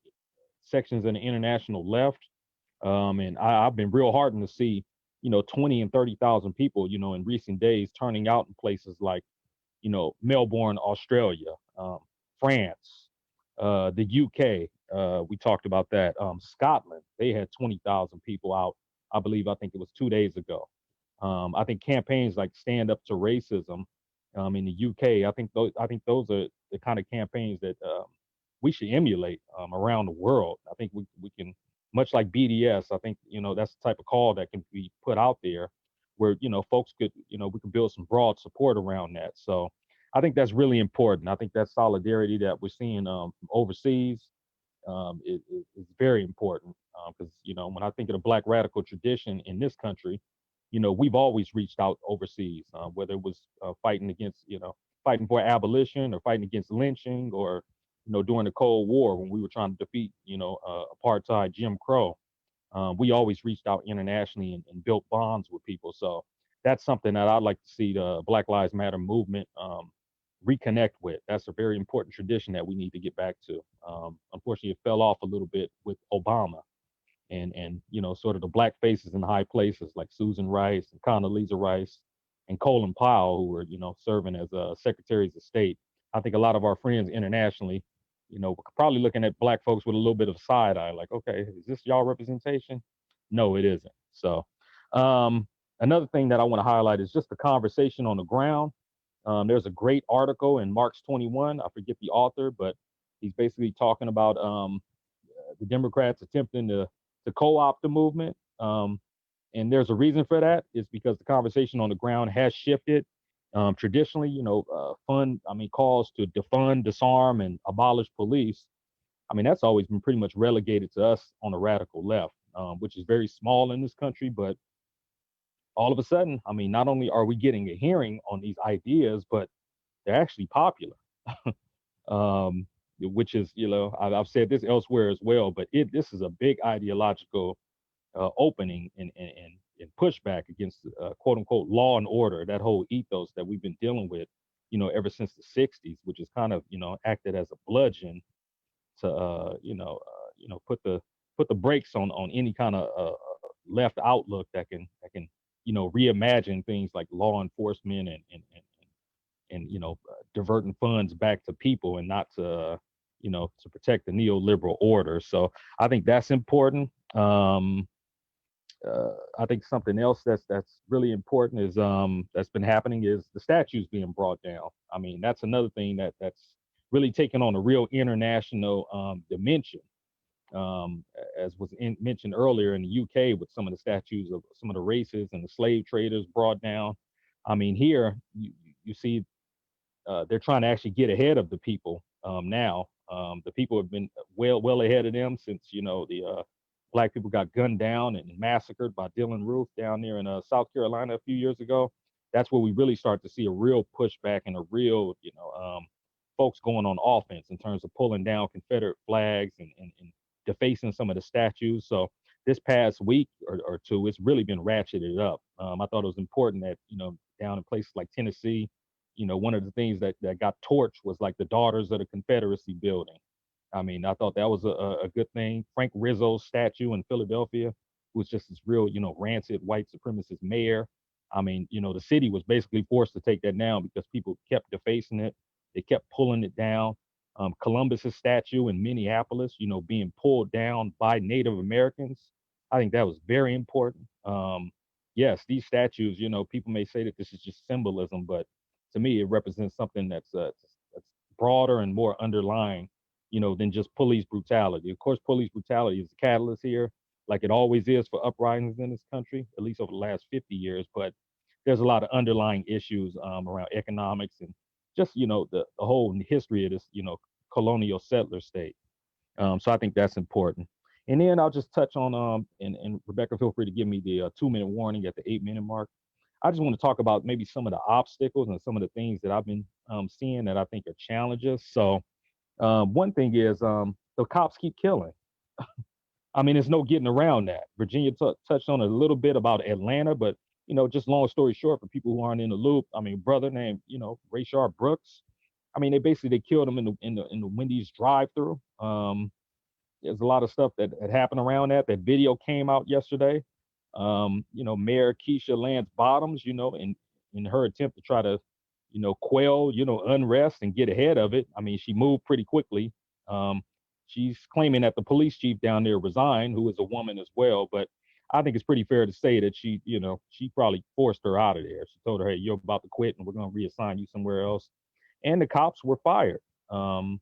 sections in the international left. And I've been real heartened to see, 20 and 30,000 people, in recent days turning out in places like, Melbourne, Australia, France, the UK. We talked about that. Scotland, they had 20,000 people out. I think it was 2 days ago. I think campaigns like Stand Up to Racism in the UK, I think those are the kind of campaigns that we should emulate around the world. I think we can, much like BDS, I think, that's the type of call that can be put out there where, folks could, we can build some broad support around that. So I think that's really important. I think that solidarity that we're seeing overseas is very important because, when I think of the Black radical tradition in this country, we've always reached out overseas, whether it was fighting for abolition or fighting against lynching or, during the Cold War when we were trying to defeat, apartheid, Jim Crow. We always reached out internationally and built bonds with people. So that's something that I'd like to see the Black Lives Matter movement reconnect with. That's a very important tradition that we need to get back to. Unfortunately, it fell off a little bit with Obama and sort of the Black faces in high places like Susan Rice and Condoleezza Rice and Colin Powell, who were, serving as secretaries of state. I think a lot of our friends internationally, probably looking at black folks with a little bit of side eye, like, okay, is this y'all representation? No, it isn't. So another thing that I want to highlight is just the conversation on the ground. There's a great article in March 21. I forget the author, but he's basically talking about the Democrats attempting to co-opt the movement. And there's a reason for that. It's because the conversation on the ground has shifted. Traditionally, calls to defund, disarm, and abolish police. I mean, that's always been pretty much relegated to us on the radical left, which is very small in this country. But all of a sudden, I mean, not only are we getting a hearing on these ideas, but they're actually popular. Which is, I've said this elsewhere as well, but this is a big ideological opening and pushback against quote unquote law and order, that whole ethos that we've been dealing with, ever since the 60s, which has kind of, acted as a bludgeon to, put the brakes on any kind of left outlook that can, reimagine things like law enforcement and diverting funds back to people and not to, to protect the neoliberal order. So I think that's important. I think something else that's really important is that's been happening is the statues being brought down. I mean, that's another thing that's really taken on a real international dimension. As was mentioned earlier in the UK with some of the statues of some of the races and the slave traders brought down. I mean, here you see they're trying to actually get ahead of the people now. The people have been well ahead of them since, the Black people got gunned down and massacred by Dylan Roof down there in South Carolina a few years ago. That's where we really start to see a real pushback and a real, folks going on offense in terms of pulling down Confederate flags and defacing some of the statues. So this past week or two, it's really been ratcheted up. I thought it was important that, down in places like Tennessee, one of the things that got torched was like the Daughters of the Confederacy building. I mean, I thought that was a good thing. Frank Rizzo's statue in Philadelphia was just this real, rancid white supremacist mayor. I mean, the city was basically forced to take that down because people kept defacing it. They kept pulling it down. Columbus's statue in Minneapolis, being pulled down by Native Americans. I think that was very important. Yes, these statues, people may say that this is just symbolism, but to me, it represents something that's broader and more underlying, than just police brutality. Of course, police brutality is the catalyst here, like it always is for uprisings in this country, at least over the last 50 years. But there's a lot of underlying issues around economics and just, the whole history of this, colonial settler state. So I think that's important. And then I'll just touch on, and Rebecca, feel free to give me the 2-minute warning at the 8-minute mark. I just want to talk about maybe some of the obstacles and some of the things that I've been seeing that I think are challenges. So one thing is the cops keep killing. I mean, there's no getting around that. Virginia touched on a little bit about Atlanta, but, just long story short, for people who aren't in the loop, I mean, brother named, Rayshard Brooks. I mean, they killed him in the Wendy's drive-through. There's a lot of stuff that had happened around that. That video came out yesterday. Mayor Keisha Lance Bottoms, in her attempt to try to, quell, unrest and get ahead of it. I mean, she moved pretty quickly. She's claiming that the police chief down there resigned, who is a woman as well. But I think it's pretty fair to say that she probably forced her out of there. She told her, hey, you're about to quit and we're going to reassign you somewhere else. And the cops were fired. And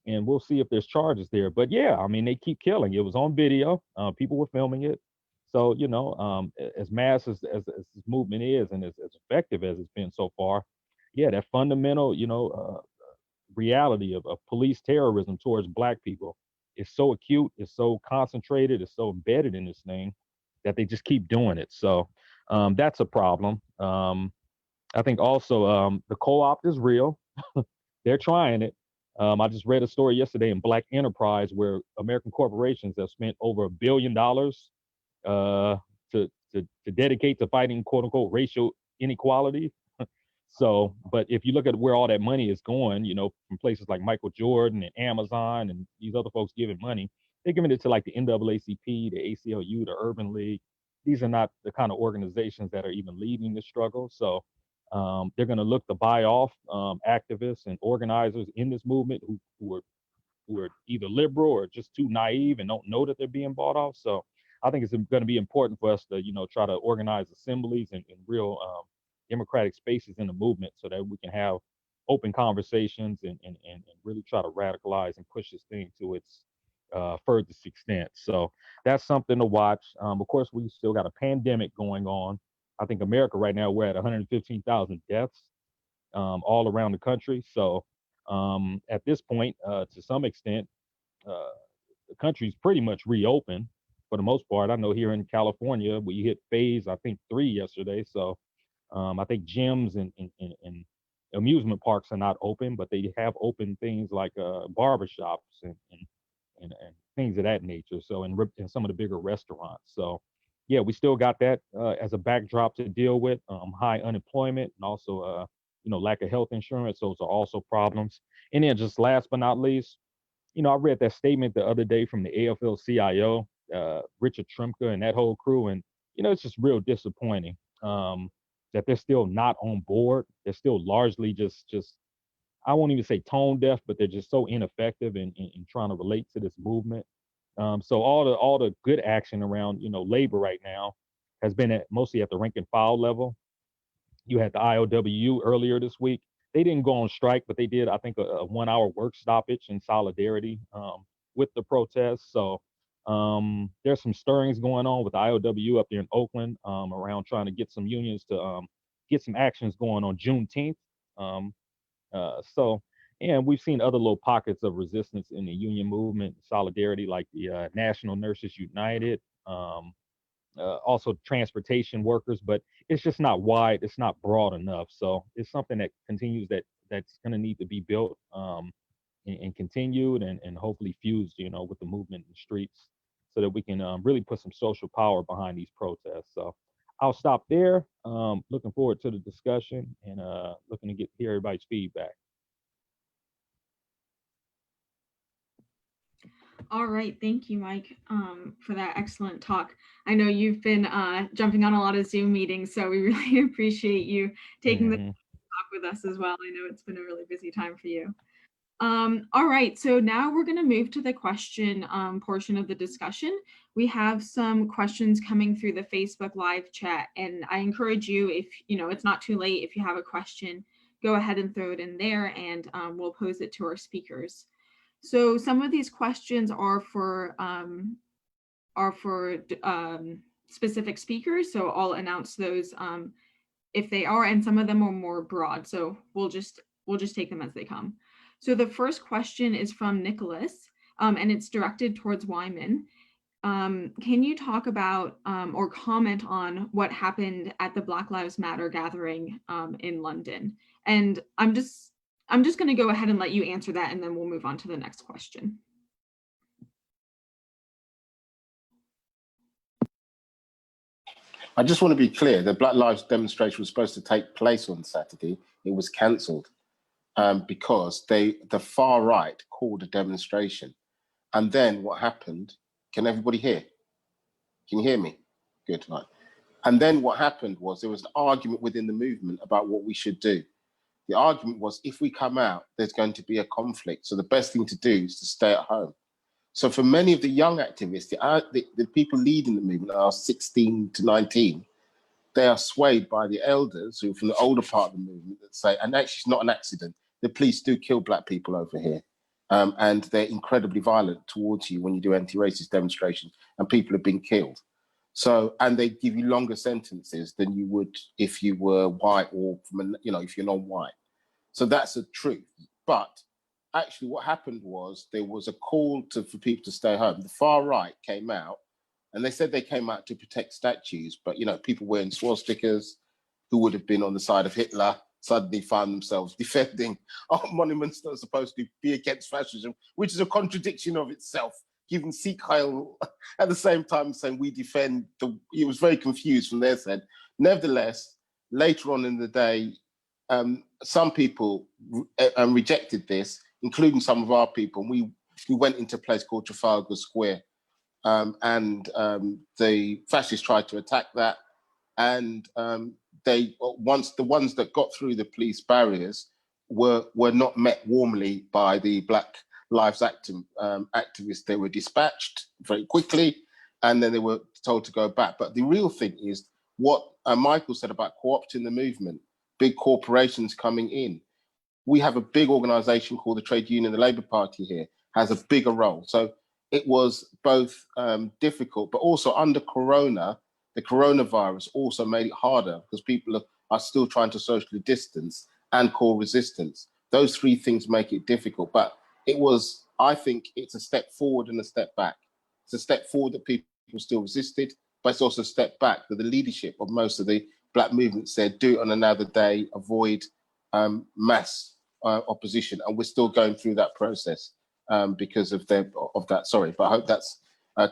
we'll see if there's charges there. But yeah, I mean, they keep killing. It was on video. People were filming it. So, as mass as this movement is and as effective as it's been so far, yeah, that fundamental, reality of police terrorism towards Black people is so acute, it's so concentrated, it's so embedded in this thing that they just keep doing it. So that's a problem. I think also the co-opt is real. They're trying it. I just read a story yesterday in Black Enterprise where American corporations have spent over $1 billion to dedicate to fighting quote unquote racial inequality. So, but if you look at where all that money is going, from places like Michael Jordan and Amazon and these other folks giving money, they're giving it to like the NAACP, the ACLU, the Urban League. These are not the kind of organizations that are even leading the struggle. So They're going to look to buy off activists and organizers in this movement who are either liberal or just too naive and don't know that they're being bought off. So I think it's going to be important for us to, try to organize assemblies and real democratic spaces in the movement so that we can have open conversations and really try to radicalize and push this thing to its furthest extent. So that's something to watch. Of course, we still got a pandemic going on. I think America right now, we're at 115,000 deaths all around the country. So at this point, to some extent, the country's pretty much reopened for the most part. I know here in California, we hit phase, I think 3 yesterday. So I think gyms and amusement parks are not open, but they have open things like barbershops and things of that nature. So in some of the bigger restaurants. So yeah, we still got that as a backdrop to deal with. High unemployment and also lack of health insurance. Those are also problems. And then just last but not least, I read that statement the other day from the AFL-CIO, Richard Trumka and that whole crew, and it's just real disappointing that they're still not on board. They're still largely just I won't even say tone deaf, but they're just so ineffective in trying to relate to this movement. So all the good action around labor right now has been mostly at the rank and file level. You had the IOWU earlier this week. They didn't go on strike, but they did, I think, a 1 hour work stoppage in solidarity with the protests. So there's some stirrings going on with the IOWU up there in Oakland around trying to get some unions to get some actions going on Juneteenth. And we've seen other little pockets of resistance in the union movement, solidarity, like the National Nurses United, also transportation workers, but it's just not wide, it's not broad enough. So it's something that continues that's going to need to be built and continued and hopefully fused, with the movement in the streets so that we can really put some social power behind these protests. So I'll stop there. Looking forward to the hear and looking to hear everybody's feedback.
All right, thank you, Mike, for that excellent talk. I know you've been jumping on a lot of Zoom meetings, so we really appreciate you taking the time to talk with us as well. I know it's been a really busy time for you. All right, so now we're going to move to the question portion of the discussion. We have some questions coming through the Facebook Live chat, and I encourage you, if it's not too late, if you have a question, go ahead and throw it in there, and we'll pose it to our speakers. So some of these questions are for specific speakers. So I'll announce those if they are, and some of them are more broad. So we'll just take them as they come. So the first question is from Nicholas, and it's directed towards Weyman. Can you talk about or comment on what happened at the Black Lives Matter gathering in London? And I'm just going to go ahead and let you answer that, and then we'll move on to the next question.
I just want to be clear, the Black Lives demonstration was supposed to take place on Saturday. It was cancelled because the far right called a demonstration. And then what happened, can everybody hear? Can you hear me? Good, right. And then what happened was there was an argument within the movement about what we should do. The argument was, if we come out, there's going to be a conflict. So the best thing to do is to stay at home. So for many of the young activists, the people leading the movement are 16 to 19. They are swayed by the elders who are from the older part of the movement that say, and actually it's not an accident, the police do kill Black people over here. And they're incredibly violent towards you when you do anti-racist demonstrations and people have been killed. So, and they give you longer sentences than you would if you were white or from, if you're non-white. So that's the truth. But actually what happened was there was a call for people to stay home. The far right came out and they said they came out to protect statues, but people wearing swastikas who would have been on the side of Hitler suddenly found themselves defending monuments that are supposed to be against fascism, which is a contradiction of itself. Given Sikh Heil at the same time saying we defend it was very confused from their side. Nevertheless, later on in the day, some people rejected this, including some of our people. And we went into a place called Trafalgar Square, and the fascists tried to attack that, and they once the ones that got through the police barriers were not met warmly by the Black Lives activists. They were dispatched very quickly, and then they were told to go back. But the real thing is what Michael said about co-opting the movement, big corporations coming in. We have a big organization called the Trade Union, the Labour Party here, has a bigger role. So it was both difficult, but also under Corona, the coronavirus also made it harder because people are still trying to socially distance and call resistance. Those three things make it difficult. But it was, I think it's a step forward and a step back. It's a step forward that people still resisted, but it's also a step back that the leadership of most of the Black movement said, do it on another day, avoid mass opposition. And we're still going through that process because of that. Sorry, but I hope that's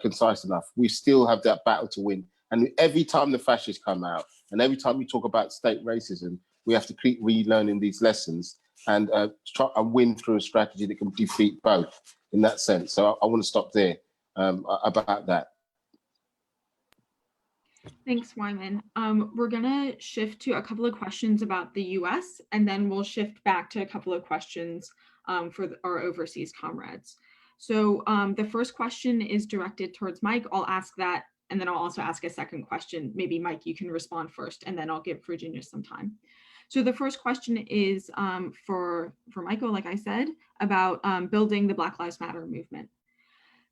concise enough. We still have that battle to win. And every time the fascists come out, and every time we talk about state racism, we have to keep relearning these lessons and try and win through a strategy that can defeat both in that sense. So I want to stop there about that.
Thanks, Weyman. We're gonna shift to a couple of questions about the US, and then we'll shift back to a couple of questions for our overseas comrades. So the first question is directed towards Mike. I'll ask that, and then I'll also ask a second question. Maybe Mike, you can respond first, and then I'll give Virginia some time. So the first question is for Michael, like I said, about building the Black Lives Matter movement.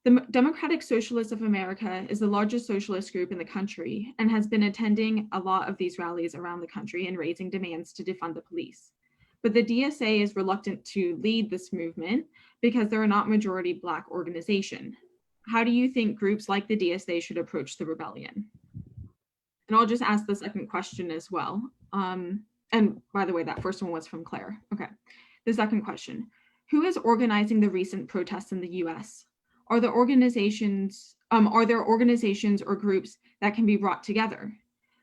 The Democratic Socialists of America is the largest socialist group in the country and has been attending a lot of these rallies around the country and raising demands to defund the police. But the DSA is reluctant to lead this movement because they're a not majority Black organization. How do you think groups like the DSA should approach the rebellion? And I'll just ask the second question as well. And by the way, that first one was from Claire. Okay. The second question, who is organizing the recent protests in the US? Are there organizations or groups that can be brought together?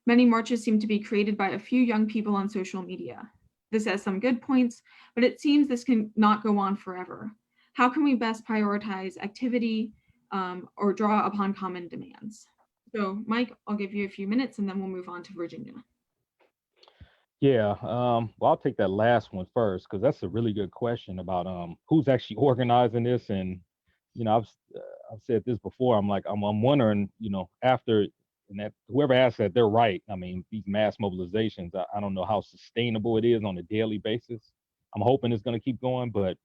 Many marches seem to be created by a few young people on social media. This has some good points, but it seems this can not go on forever. How can we best prioritize activity or draw upon common demands? So Mike, I'll give you a few minutes and then we'll move on to Virginia.
Yeah, well, I'll take that last one first because that's a really good question about who's actually organizing this. And you know, I've said this before. I'm wondering, you know, after and that whoever asked that, they're right. I mean, these mass mobilizations, I don't know how sustainable it is on a daily basis. I'm hoping it's going to keep going, but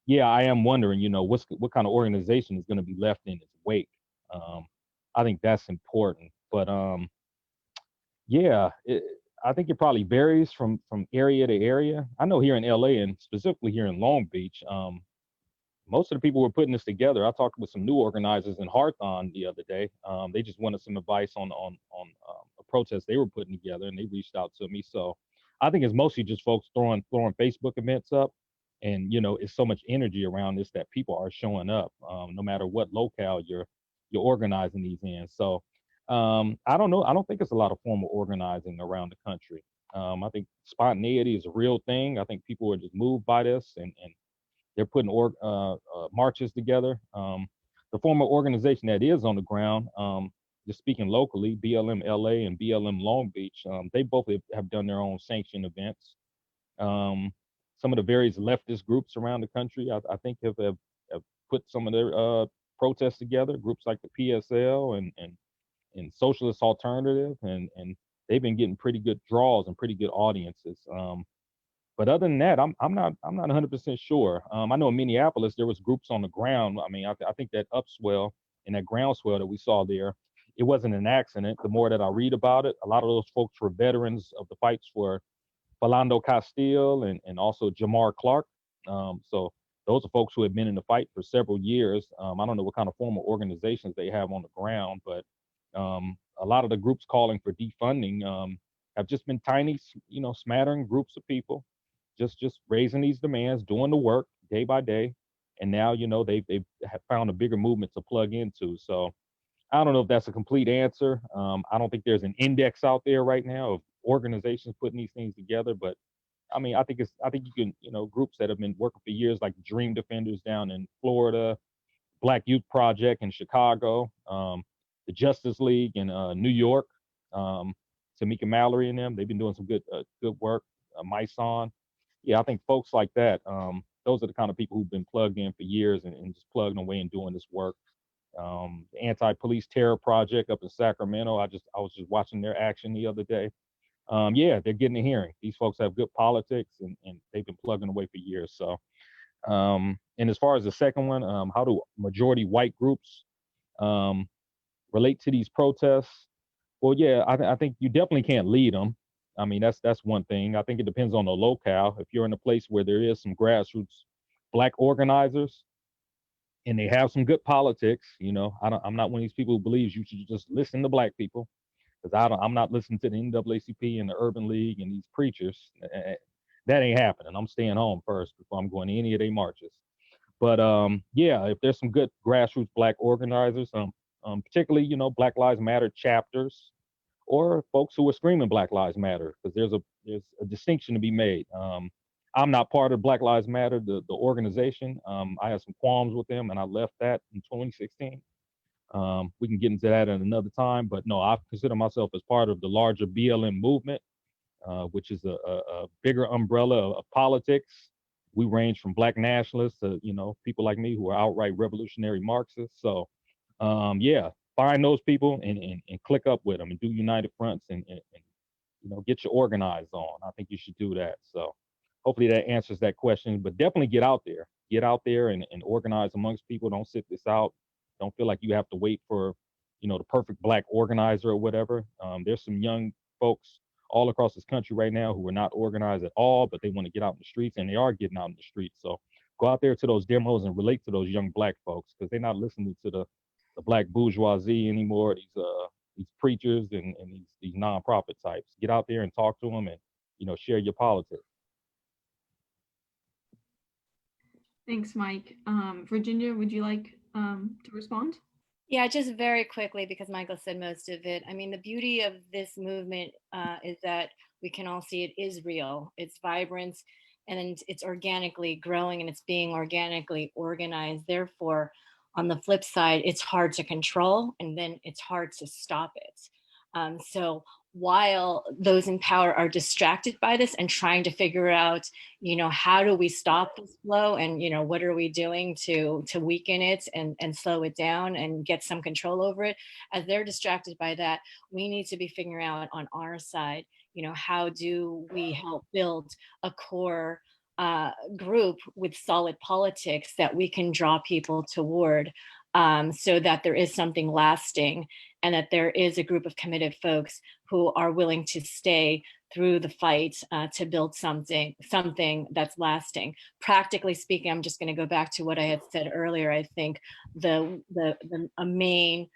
yeah, I am wondering, you know, what kind of organization is going to be left in its wake. I think that's important, but yeah, I think it probably varies from area to area. I know here in LA and specifically here in Long Beach, most of the people who were putting this together, I talked with some new organizers in Hawthorne the other day. They just wanted some advice on a protest they were putting together, and they reached out to me. So I think it's mostly just folks throwing Facebook events up, and you know, it's so much energy around this that people are showing up, no matter what locale you're organizing these in. So I don't know. I don't think it's a lot of formal organizing around the country. I think spontaneity is a real thing. I think people are just moved by this, and they're putting marches together. The former organization that is on the ground, just speaking locally, BLM LA and BLM Long Beach, they both have done their own sanctioned events. Some of the various leftist groups around the country, I think, have put some of their protests together. Groups like the PSL and Socialist Alternative, and they've been getting pretty good draws and pretty good audiences. But other than that, I'm not 100% sure. I know in Minneapolis there was groups on the ground. I mean, I think that upswell and that groundswell that we saw there, it wasn't an accident. The more that I read about it, a lot of those folks were veterans of the fights for Philando Castile and also Jamar Clark. So those are folks who have been in the fight for several years. I don't know what kind of formal organizations they have on the ground, but a lot of the groups calling for defunding have just been tiny, you know, smattering groups of people. Just raising these demands, doing the work day by day, and now, you know, they have found a bigger movement to plug into. So I don't know if that's a complete answer. I don't think there's an index out there right now of organizations putting these things together, but I mean, I think you can, you know, groups that have been working for years, like Dream Defenders down in Florida, Black Youth Project in Chicago, the Justice League in New York. Tamika Mallory and them. They've been doing some good work. Myson. Yeah, I think folks like that, those are the kind of people who've been plugged in for years and just plugging away and doing this work. The Anti-Police Terror Project up in Sacramento, I was just watching their action the other day. Yeah, they're getting a hearing. These folks have good politics and they've been plugging away for years. So, and as far as the second one, how do majority white groups relate to these protests? Well, yeah, I think you definitely can't lead them. I mean, that's one thing. I think it depends on the locale. If you're in a place where there is some grassroots Black organizers and they have some good politics, you know, I'm not one of these people who believes you should just listen to Black people, because I'm not listening to the NAACP and the Urban League and these preachers. That ain't happening. I'm staying home first before I'm going to any of their marches. But yeah, if there's some good grassroots Black organizers, particularly, you know, Black Lives Matter chapters, or folks who are screaming Black Lives Matter, because there's a distinction to be made. I'm not part of Black Lives Matter, the organization. I had some qualms with them, and I left that in 2016. We can get into that at another time, but no, I consider myself as part of the larger BLM movement, which is a bigger umbrella of politics. We range from Black nationalists to, you know, people like me who are outright revolutionary Marxists. So, yeah, find those people and click up with them and do united fronts and you know, get you organized on. I think you should do that. So hopefully that answers that question, but definitely get out there and organize amongst people. Don't sit this out. Don't feel like you have to wait for, you know, the perfect Black organizer or whatever. There's some young folks all across this country right now who are not organized at all, but they want to get out in the streets, and they are getting out in the streets. So go out there to those demos and relate to those young Black folks, because they're not listening to the Black bourgeoisie anymore, these preachers and these nonprofit types. Get out there and talk to them and, you know, share your politics.
Thanks, Mike. Virginia, would you like to respond?
Yeah, just very quickly, because Michael said most of it. I mean, the beauty of this movement is that we can all see it is real. It's vibrant and it's organically growing and it's being organically organized. Therefore, on the flip side, it's hard to control and then it's hard to stop it. So while those in power are distracted by this and trying to figure out, you know, how do we stop this flow and, you know, what are we doing to weaken it and slow it down and get some control over it, as they're distracted by that, we need to be figuring out on our side, you know, how do we help build a core group with solid politics that we can draw people toward, so that there is something lasting and that there is a group of committed folks who are willing to stay through the fight to build something that's lasting. Practically speaking, I'm just going to go back to what I had said earlier. I think a main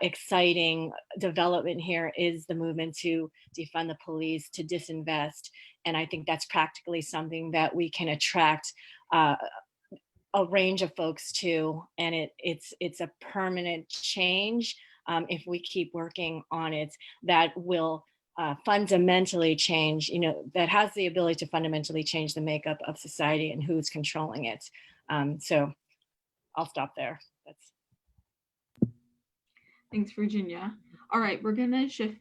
exciting development here is the movement to defund the police, to disinvest. And I think that's practically something that we can attract a range of folks to, and it's a permanent change if we keep working on it, that will fundamentally change, you know, that has the ability to fundamentally change the makeup of society and who's controlling it. So I'll stop there.
Thanks, Virginia. All right, we're gonna shift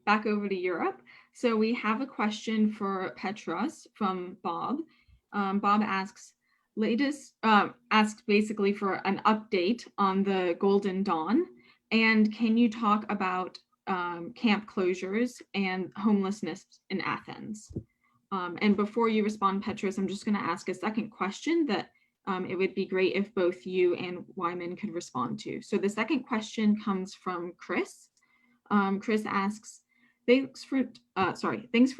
back over to Europe. So we have a question for Petros from Bob. Bob asks basically for an update on the Golden Dawn, and can you talk about camp closures and homelessness in Athens? And before you respond, Petros, I'm just going to ask a second question that it would be great if both you and Weyman could respond to. So the second question comes from Chris. Chris asks, thanks for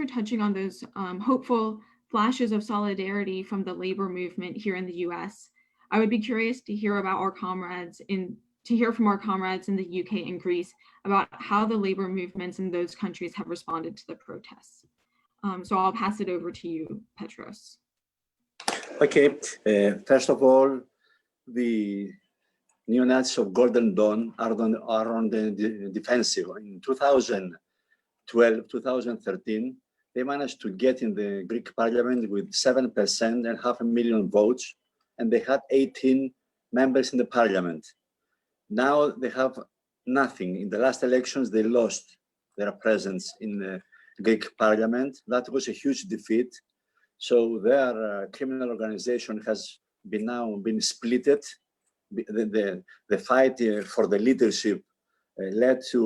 touching on those hopeful flashes of solidarity from the labor movement here in the US. I would be curious to hear from our comrades in the UK and Greece about how the labor movements in those countries have responded to the protests. So I'll pass it over to you, Petros.
Okay, first of all, the neo-Nazis of Golden Dawn are on the defensive. In 2012, 2013, they managed to get in the Greek parliament with 7% and 500,000 votes, and they had 18 members in the parliament. Now they have nothing. In the last elections, they lost their presence in the Greek parliament. That was a huge defeat. So their criminal organization has now been splitted. The fight for the leadership led to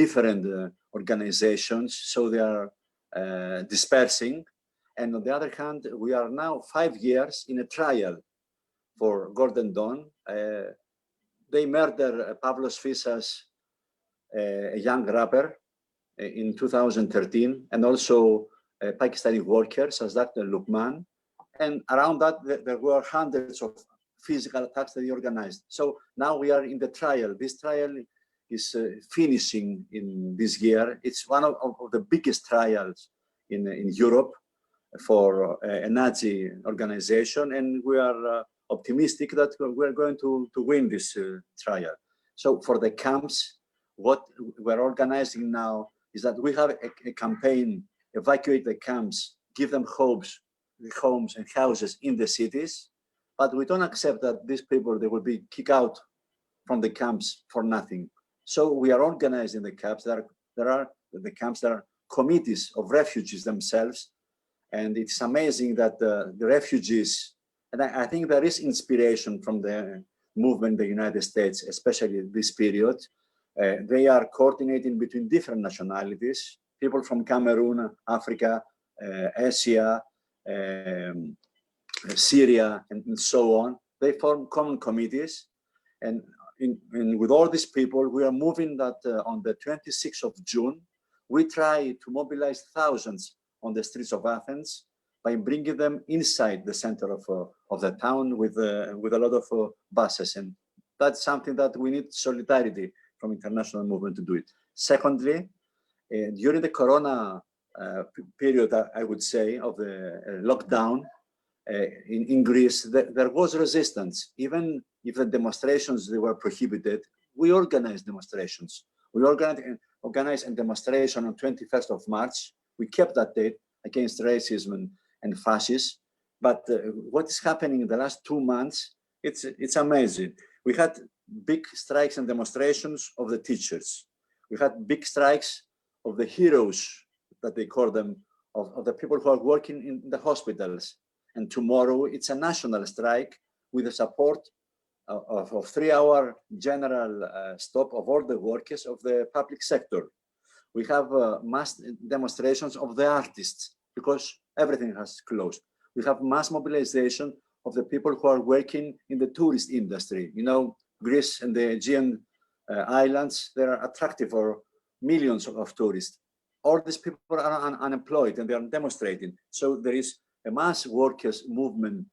different organizations, so they are dispersing. And on the other hand, we are now 5 years in a trial for Gordon Dawn. They murdered Pavlos Fissas, a young rapper, in 2013, and also Pakistani workers, as Dr. Lukman. And around that, there were hundreds of physical attacks that they organized. So now we are in the trial. This trial is finishing in this year. It's one of the biggest trials in Europe for a Nazi organization, and we are optimistic that we're going to win this trial. So for the camps, what we're organizing now is that we have a campaign, evacuate the camps, give them homes and houses in the cities, but we don't accept that these people, they will be kicked out from the camps for nothing. So we are organizing the camps. There are the camps that are committees of refugees themselves. And it's amazing that the refugees, and I think there is inspiration from the movement in the United States, especially this period. They are coordinating between different nationalities, people from Cameroon, Africa, Asia, Syria, and so on. They form common committees. And with all these people, we are moving that on the 26th of June, we try to mobilize thousands on the streets of Athens by bringing them inside the center of the town with a lot of buses. And that's something that we need solidarity from international movement to do it. Secondly, during the Corona period, I would say, of the lockdown in Greece, there was resistance. Even if the demonstrations, they were prohibited, we organized demonstrations. We organized a demonstration on 21st of March. We kept that date against racism and fascism. But what is happening in the last 2 months, it's amazing. We had big strikes and demonstrations of the teachers. We had big strikes of the heroes, that they call them, of the people who are working in the hospitals. And tomorrow it's a national strike with the support of 3-hour general stop of all the workers of the public sector. We have mass demonstrations of the artists because everything has closed. We have mass mobilization of the people who are working in the tourist industry. You know, Greece and the Aegean islands, they are attractive for millions of tourists. All these people are unemployed and they are demonstrating. So there is a mass workers movement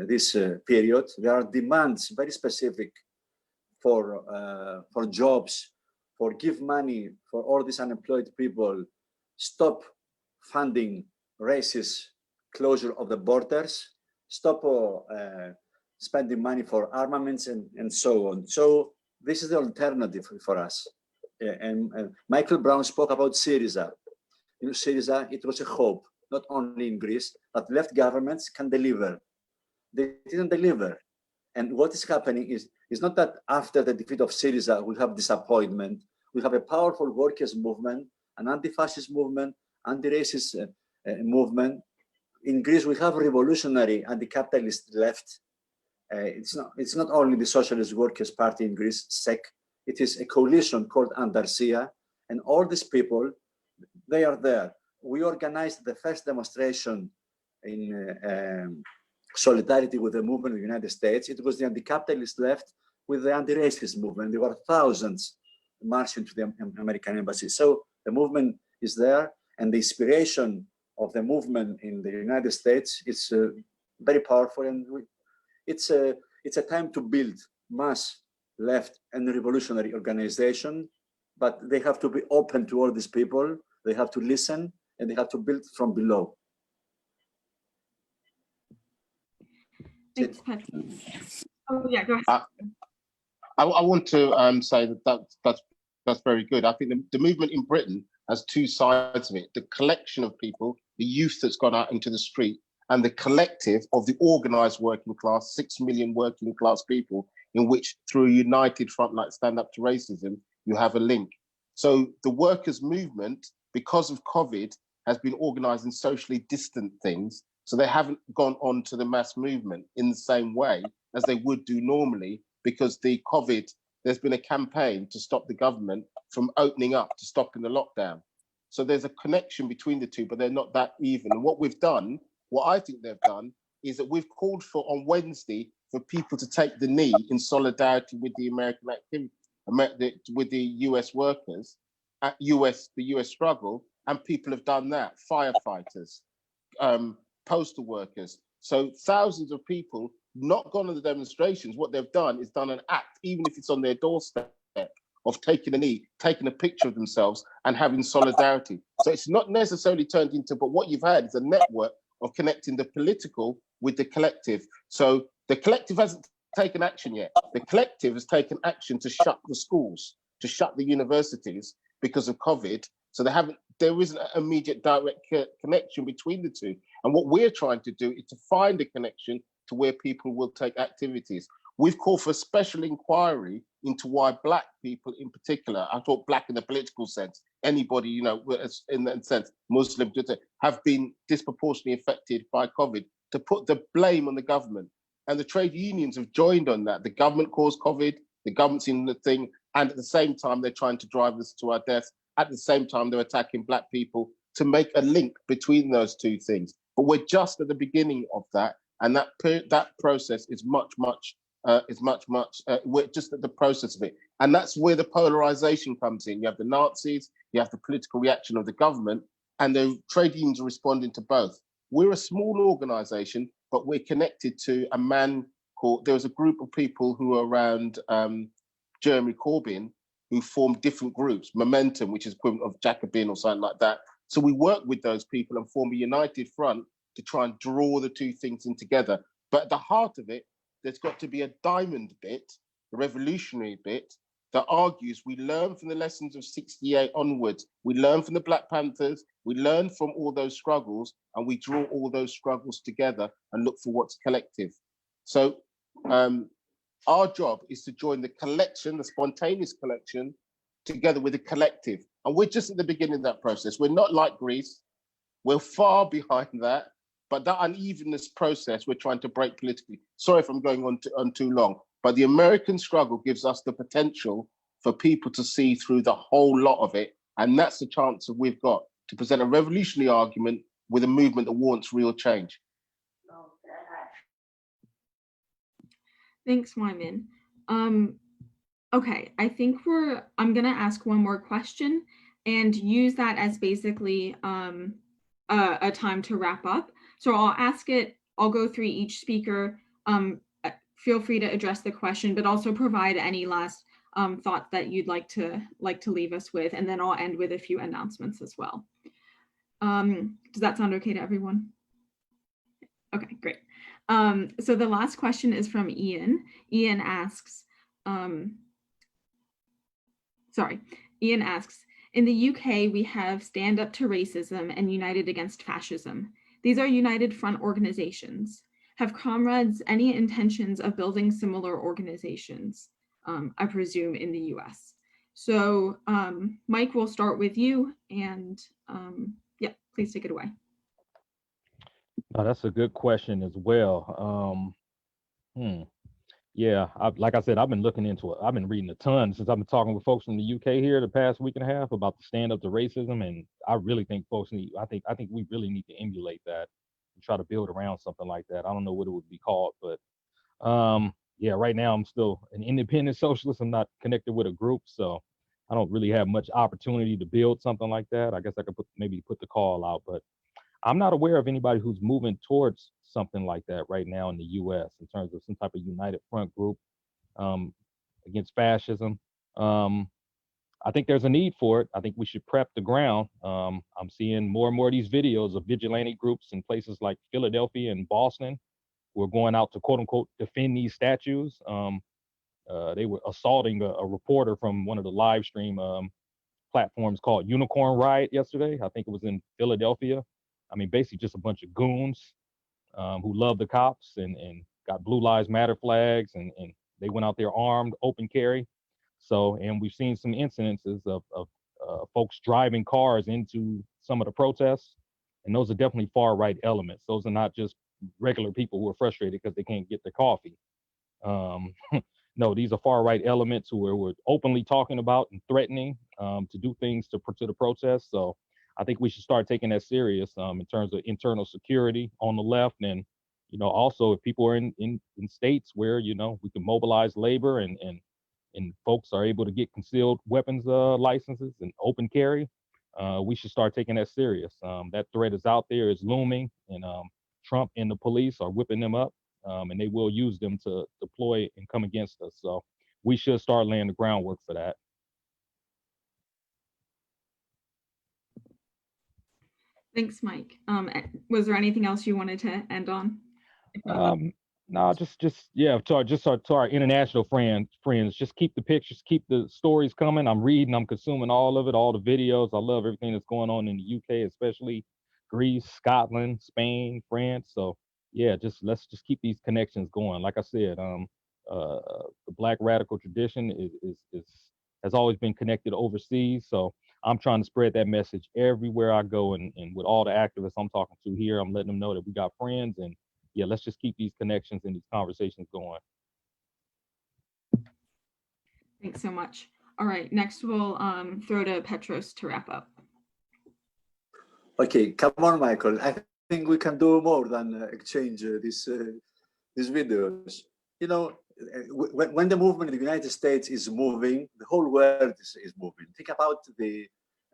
this period. There are demands very specific for jobs, for give money for all these unemployed people, stop funding racist closure of the borders, stop spending money for armaments and so on. So this is the alternative for us. And Michael Brown spoke about Syriza. You know, Syriza, it was a hope, not only in Greece, but left governments can deliver. They didn't deliver. And what is happening is not that after the defeat of Syriza, we have disappointment. We have a powerful workers' movement, an anti-fascist movement, anti-racist movement. In Greece, we have revolutionary anti-capitalist left. It's not only the Socialist Workers' Party in Greece, SEC. It is a coalition called Andarsia, and all these people, they are there. We organized the first demonstration in solidarity with the movement in the United States. It was the anti-capitalist left with the anti-racist movement. There were thousands marching to the American embassy. So the movement is there, and the inspiration of the movement in the United States is very powerful, and it's a time to build mass left and revolutionary organization, but they have to be open to all these people. They have to listen, and they have to build from below.
Thanks, Petros. Oh yeah, go ahead.
I want to say that's very good. I think the movement in Britain has two sides of it: the collection of people, the youth that's gone out into the street, and the collective of the organized working class, 6 million working class people, in which through a united front like Stand Up to Racism, you have a link. So the workers' movement, because of COVID, has been organized in socially distant things. So they haven't gone on to the mass movement in the same way as they would do normally, because the COVID, there's been a campaign to stop the government from opening up, to stopping the lockdown. So there's a connection between the two, but they're not that even. And what we've done, what I think they've done, is that we've called for on Wednesday for people to take the knee in solidarity with the American activity, with the US workers, the US struggle, and people have done that. Firefighters, postal workers. So thousands of people not gone to the demonstrations. What they've done is done an act, even if it's on their doorstep, of taking a knee, taking a picture of themselves and having solidarity. So it's not necessarily turned into, but what you've had is a network of connecting the political with the collective. So the collective hasn't taken action yet. The collective has taken action to shut the schools, to shut the universities because of COVID. So there isn't an immediate direct connection between the two. And what we're trying to do is to find a connection to where people will take activities. We've called for a special inquiry into why Black people in particular, I thought Black in the political sense, anybody, you know, in that sense, Muslims, have been disproportionately affected by COVID, to put the blame on the government. And the trade unions have joined on that. The government caused COVID, the government's in the thing, and at the same time, they're trying to drive us to our deaths. At the same time, they're attacking Black people, to make a link between those two things. But we're just at the beginning of that. And that process is we're just at the process of it. And that's where the polarization comes in. You have the Nazis, you have the political reaction of the government, and the trade unions are responding to both. We're a small organization, but we're connected to a man called, there was a group of people who were around Jeremy Corbyn, who formed different groups, Momentum, which is equivalent of Jacobin or something like that. So we work with those people and form a united front to try and draw the two things in together. But at the heart of it, there's got to be a diamond bit, a revolutionary bit, that argues we learn from the lessons of 68 onwards. We learn from the Black Panthers, we learn from all those struggles, and we draw all those struggles together and look for what's collective. So our job is to join the collection, the spontaneous collection, together with the collective. And we're just at the beginning of that process. We're not like Greece. We're far behind that. But that unevenness process, we're trying to break politically. Sorry if I'm going on too long, but the American struggle gives us the potential for people to see through the whole lot of it. And that's the chance that we've got to present a revolutionary argument with a movement that wants real change.
Thanks, Weyman. Okay, I think I'm gonna ask one more question and use that as basically a time to wrap up. So I'll ask it, I'll go through each speaker. Feel free to address the question, but also provide any last thoughts that you'd like to leave us with, and then I'll end with a few announcements as well. Does that sound okay to everyone? Okay, great. So the last question is from Ian. Ian asks, in the UK, we have Stand Up to Racism and United Against Fascism. These are United Front organizations. Have comrades any intentions of building similar organizations, I presume, in the US? So Mike, we'll start with you, and yeah, please take it away.
No, that's a good question as well. Yeah, like I said, I've been looking into it. I've been reading a ton since I've been talking with folks from the UK here the past week and a half about the stand up to racism, and I really think folks need. I think we really need to emulate that and try to build around something like that. I don't know what it would be called, but yeah, right now I'm still an independent socialist. I'm not connected with a group, so I don't really have much opportunity to build something like that. I guess I could maybe put the call out, but I'm not aware of anybody who's moving towards something like that right now in the U.S. in terms of some type of united front group against fascism. I think there's a need for it. I think we should prep the ground. I'm seeing more and more of these videos of vigilante groups in places like Philadelphia and Boston who are going out to quote unquote defend these statues. They were assaulting a reporter from one of the live stream platforms called Unicorn Riot yesterday. I think it was in Philadelphia. I mean, basically just a bunch of goons who love the cops and got Blue Lives Matter flags, and they went out there armed, open carry. So, and we've seen some incidences of folks driving cars into some of the protests. And those are definitely far right elements. Those are not just regular people who are frustrated because they can't get their coffee. No, these are far right elements who we're openly talking about and threatening to do things to the protests. So I think we should start taking that serious in terms of internal security on the left. And, you know, also if people are in states where, you know, we can mobilize labor and folks are able to get concealed weapons licenses and open carry, we should start taking that serious. That threat is out there, it's looming, and Trump and the police are whipping them up, and they will use them to deploy and come against us. So we should start laying the groundwork for that.
Thanks, Mike. Was there anything else you wanted to end on?
No, to our international friends, just keep the pictures, keep the stories coming. I'm reading, I'm consuming all of it, all the videos. I love everything that's going on in the UK, especially Greece, Scotland, Spain, France. So yeah, let's just keep these connections going. Like I said, the Black radical tradition has always been connected overseas. So I'm trying to spread that message everywhere I go, and with all the activists I'm talking to here, I'm letting them know that we got friends, and yeah, let's just keep these connections and these conversations going.
Thanks so much. All right, next we'll throw to Petros to wrap up.
Okay, come on, Michael. I think we can do more than exchange these videos. You know, when the movement in the United States is moving, the whole world is moving. Think about the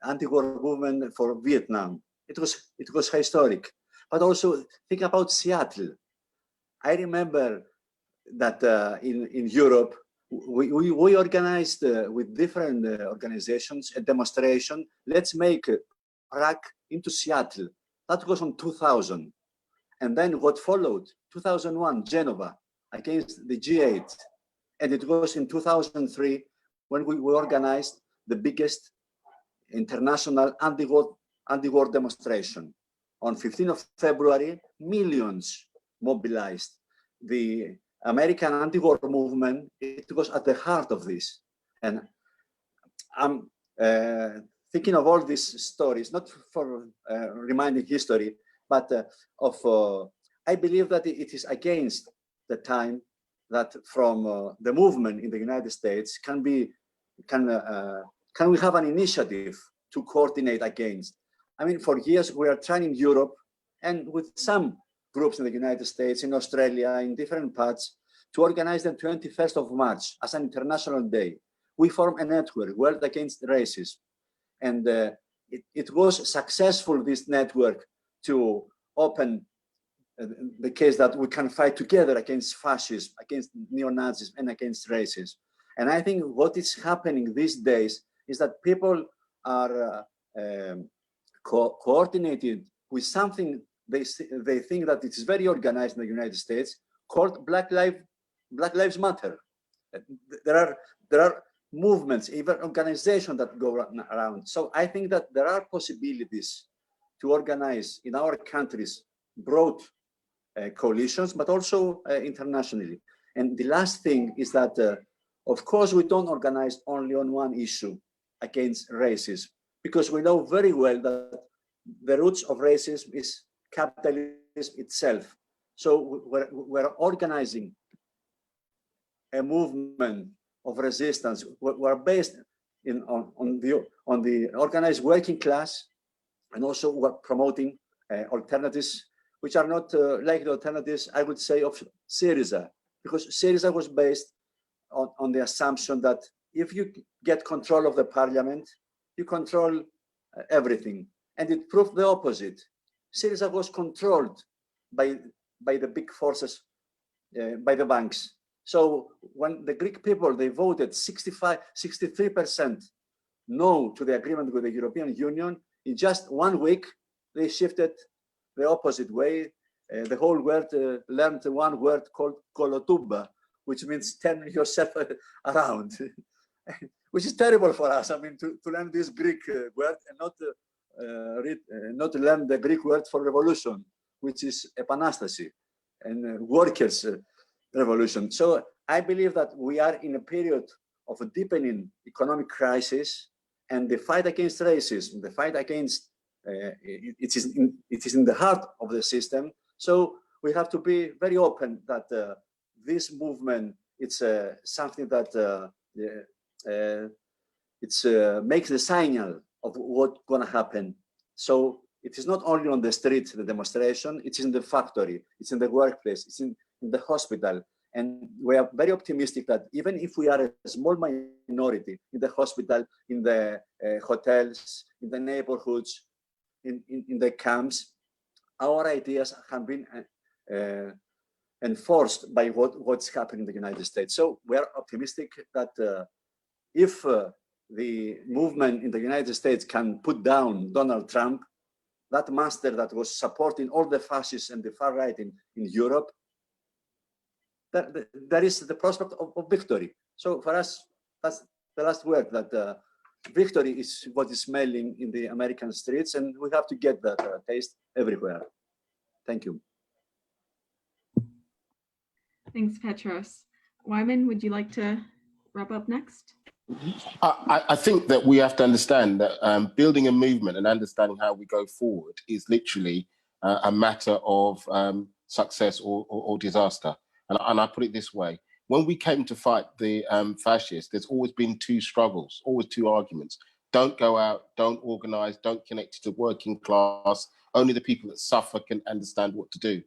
anti-war movement for Vietnam. It was historic. But also think about Seattle. I remember that in Europe, we organized with different organizations a demonstration. Let's make Prague into Seattle. That was in 2000. And then what followed, 2001, Genova against the G8. And it was in 2003 when we organized the biggest international anti-war demonstration. On 15th of February, millions mobilized. The American anti-war movement, it was at the heart of this. And I'm thinking of all these stories, not for reminding history, but I believe that it is against the time that from the movement in the United States can we have an initiative to coordinate against. I mean, for years we are trying in Europe and with some groups in the United States, in Australia, in different parts, to organize the 21st of March as an international day. We formed a network, World Against Racism. And it was successful, this network, to open the case that we can fight together against fascism, against neo-Nazism, and against racism. And I think what is happening these days is that people are coordinated with something they think that it is very organized in the United States called Black Lives Matter. There are movements, even organizations that go around. So I think that there are possibilities to organize in our countries broad coalitions, but also internationally. And the last thing is that, of course, we don't organize only on one issue against racism, because we know very well that the roots of racism is capitalism itself. So we're organizing a movement of resistance. We're based on the organized working class, and also we're promoting alternatives, which are not like the alternatives, I would say, of Syriza, because Syriza was based on the assumption that if you get control of the parliament, you control everything. And it proved the opposite. Syriza was controlled by the big forces, by the banks. So when the Greek people, they voted 63% no to the agreement with the European Union, in just 1 week, they shifted the opposite way. The whole world learned one word called kolotuba, which means turn yourself around, which is terrible for us. I mean, to learn this Greek word and not to learn the Greek word for revolution, which is epanastasi and workers' revolution. So I believe that we are in a period of a deepening economic crisis, And the fight against racism, the fight against, it is in the heart of the system. So we have to be very open that this movement, it's something that makes the signal of what's going to happen. So it is not only on the street, the demonstration, it's in the factory, it's in the workplace, it's in the hospital. And we are very optimistic that even if we are a small minority in the hospital, in the hotels, in the neighborhoods, in the camps, our ideas have been enforced by what's happening in the United States. So we are optimistic that if the movement in the United States can put down Donald Trump, that master that was supporting all the fascists and the far right in Europe, there is the prospect of victory. So for us, that's the last word, that victory is what is smelling in the American streets, and we have to get that taste everywhere. Thank you.
Thanks, Petros. Weyman, would you like to wrap up next?
I think that we have to understand that building a movement and understanding how we go forward is literally a matter of success or disaster. And I put it this way: when we came to fight the fascists, there's always been two struggles, always two arguments. Don't go out, don't organize, don't connect to the working class. Only the people that suffer can understand what to do.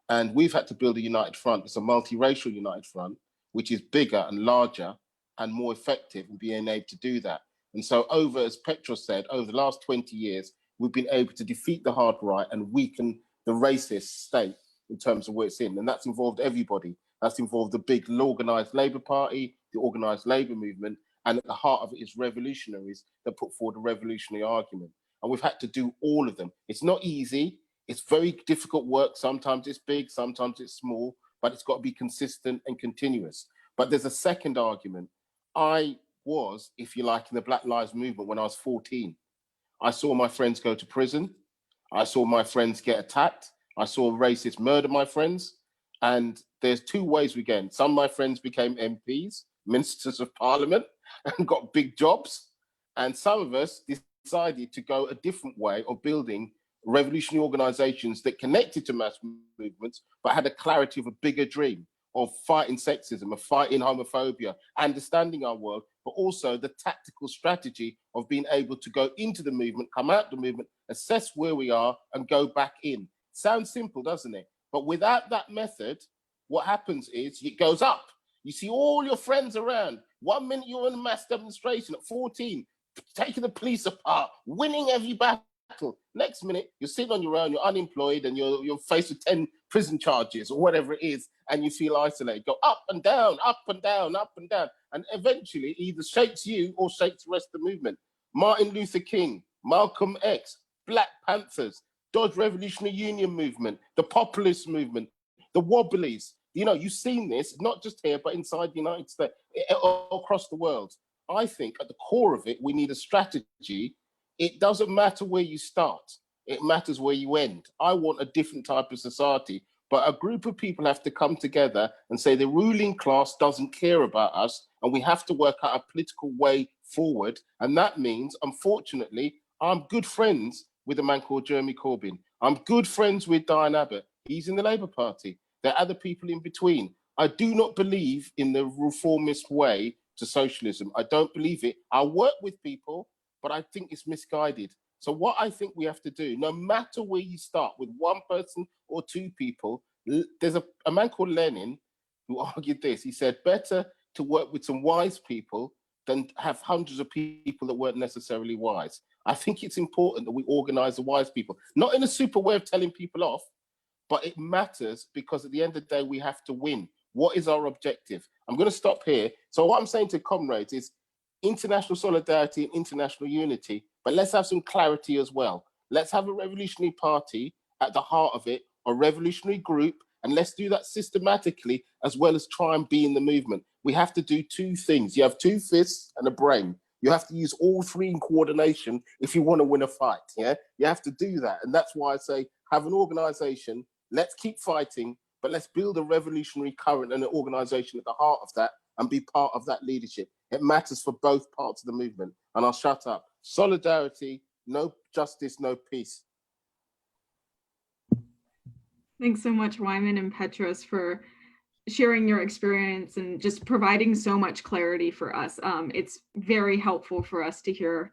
And we've had to build a united front. It's a multiracial united front, which is bigger and larger and more effective in being able to do that. And so as Petros said, over the last 20 years, we've been able to defeat the hard right and weaken the racist state in terms of where it's in. And that's involved everybody. That's involved the big organized Labour Party, the organized Labour movement, and at the heart of it is revolutionaries that put forward a revolutionary argument. And we've had to do all of them. It's not easy. It's very difficult work. Sometimes it's big, sometimes it's small, but it's got to be consistent and continuous. But there's a second argument. I was, if you like, in the Black Lives Movement when I was 14. I saw my friends go to prison. I saw my friends get attacked. I saw racists murder my friends. And there's two ways we get in. Some of my friends became MPs, ministers of parliament, and got big jobs. And some of us decided to go a different way of building revolutionary organizations that connected to mass movements, but had a clarity of a bigger dream of fighting sexism, of fighting homophobia, understanding our world, but also the tactical strategy of being able to go into the movement, come out the movement, assess where we are, and go back in. Sounds simple, doesn't it? But without that method, what happens is it goes up. You see all your friends around. 1 minute you're in a mass demonstration at 14, taking the police apart, winning every battle. Next minute, you're sitting on your own, you're unemployed, and you're faced with 10 prison charges or whatever it is, and you feel isolated. Go up and down, up and down, up and down. And eventually either shakes you or shakes the rest of the movement. Martin Luther King, Malcolm X, Black Panthers, Dodge Revolutionary Union movement, the populist movement, the Wobblies. You know, you've seen this, not just here, but inside the United States, across the world. I think at the core of it, we need a strategy. It doesn't matter where you start. It matters where you end. I want a different type of society, but a group of people have to come together and say the ruling class doesn't care about us, and we have to work out a political way forward. And that means, unfortunately, I'm good friends with a man called Jeremy Corbyn. I'm good friends with Diane Abbott. He's in the Labour Party. There are other people in between. I do not believe in the reformist way to socialism. I don't believe it. I work with people, but I think it's misguided. So what I think we have to do, no matter where you start, with one person or two people, there's a man called Lenin who argued this. He said, better to work with some wise people than have hundreds of people that weren't necessarily wise. I think it's important that we organize the wise people, not in a super way of telling people off, but it matters because at the end of the day, we have to win. What is our objective? I'm going to stop here. So what I'm saying to comrades is international solidarity and international unity, but let's have some clarity as well. Let's have a revolutionary party at the heart of it, a revolutionary group, and let's do that systematically as well as try and be in the movement. We have to do two things. You have two fists and a brain. You have to use all three in coordination if you want to win a fight, yeah? You have to do that. And that's why I say have an organization, let's keep fighting, but let's build a revolutionary current and an organization at the heart of that and be part of that leadership. It matters for both parts of the movement. And I'll shut up. Solidarity, no justice, no peace.
Thanks so much, Weyman and Petros, for sharing your experience and just providing so much clarity for us. It's very helpful for us to hear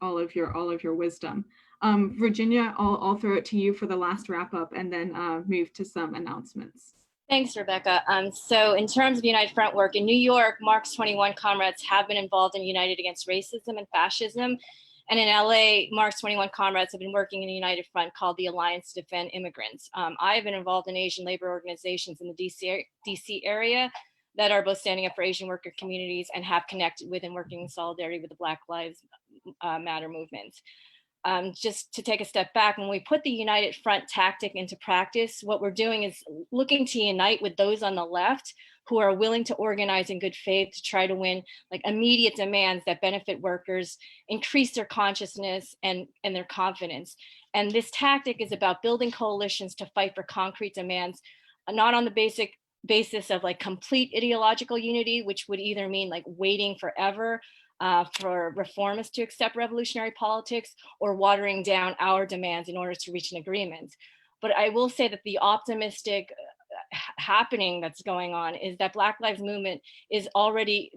all of your wisdom. Virginia, I'll throw it to you for the last wrap up and then move to some announcements.
Thanks, Rebecca. So in terms of United Front work in New York, Marx 21 comrades have been involved in United Against Racism and Fascism. And in LA, Marx 21 comrades have been working in a United Front called the Alliance to Defend Immigrants. I've been involved in Asian labor organizations in the DC area that are both standing up for Asian worker communities and have connected with and working in solidarity with the Black Lives Matter movement. Just to take a step back, when we put the United Front tactic into practice, what we're doing is looking to unite with those on the left who are willing to organize in good faith to try to win like immediate demands that benefit workers, increase their consciousness and their confidence. And this tactic is about building coalitions to fight for concrete demands, not on the basis of like complete ideological unity, which would either mean like waiting forever for reformists to accept revolutionary politics or watering down our demands in order to reach an agreement. But I will say that the optimistic happening that's going on is that Black Lives Matter movement is already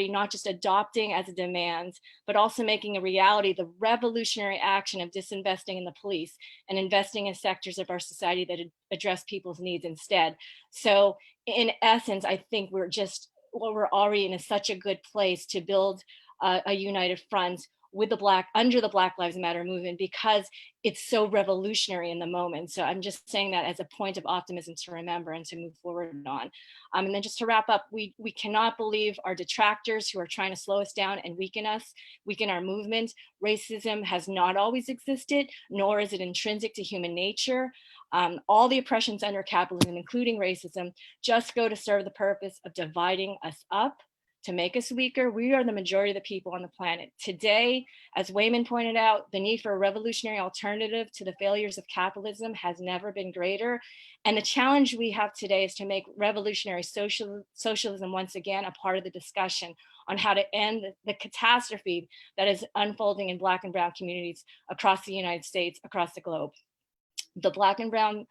not just adopting as a demand, but also making a reality the revolutionary action of disinvesting in the police and investing in sectors of our society that address people's needs instead. So in essence, I think we're already in such a good place to build a united front with under the Black Lives Matter movement because it's so revolutionary in the moment. So I'm just saying that as a point of optimism to remember and to move forward on. And then just to wrap up, we cannot believe our detractors who are trying to slow us down and weaken our movement. Racism has not always existed, nor is it intrinsic to human nature. All the oppressions under capitalism, including racism, just go to serve the purpose of dividing us up, to make us weaker. We are the majority of the people on the planet. Today, as Weyman pointed out, the need for a revolutionary alternative to the failures of capitalism has never been greater. And the challenge we have today is to make revolutionary socialism once again a part of the discussion on how to end the catastrophe that is unfolding in Black and Brown communities across the United States, across the globe. The Black and Brown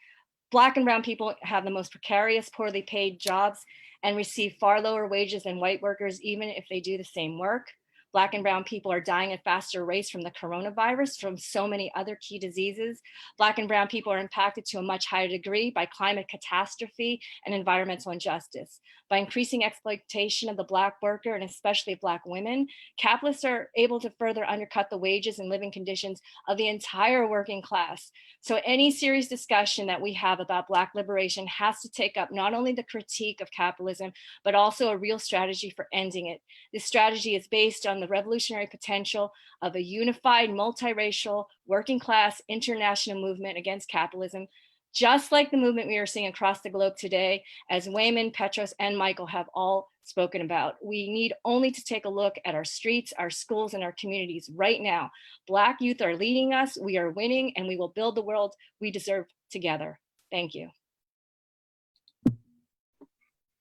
people have the most precarious, poorly paid jobs and receive far lower wages than white workers, even if they do the same work. Black and Brown people are dying at faster rates from the coronavirus, from so many other key diseases. Black and Brown people are impacted to a much higher degree by climate catastrophe and environmental injustice. By increasing exploitation of the Black worker, and especially Black women, capitalists are able to further undercut the wages and living conditions of the entire working class. So any serious discussion that we have about Black liberation has to take up not only the critique of capitalism, but also a real strategy for ending it. This strategy is based on the revolutionary potential of a unified, multiracial, working class, international movement against capitalism, just like the movement we are seeing across the globe today, as Weyman, Petros, and Michael have all spoken about. We need only to take a look at our streets, our schools, and our communities right now. Black youth are leading us, we are winning, and we will build the world we deserve together. Thank you.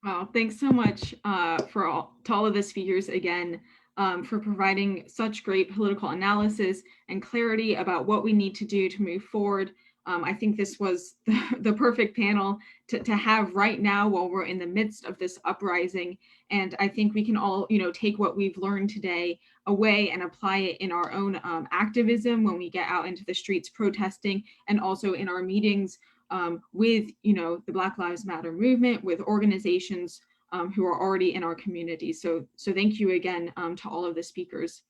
Wow, thanks so much to all of the speakers again. For providing such great political analysis and clarity about what we need to do to move forward. I think this was the perfect panel to have right now while we're in the midst of this uprising. And I think we can all, take what we've learned today away and apply it in our own activism when we get out into the streets protesting, and also in our meetings with, the Black Lives Matter movement, with organizations who are already in our community. So thank you again to all of the speakers.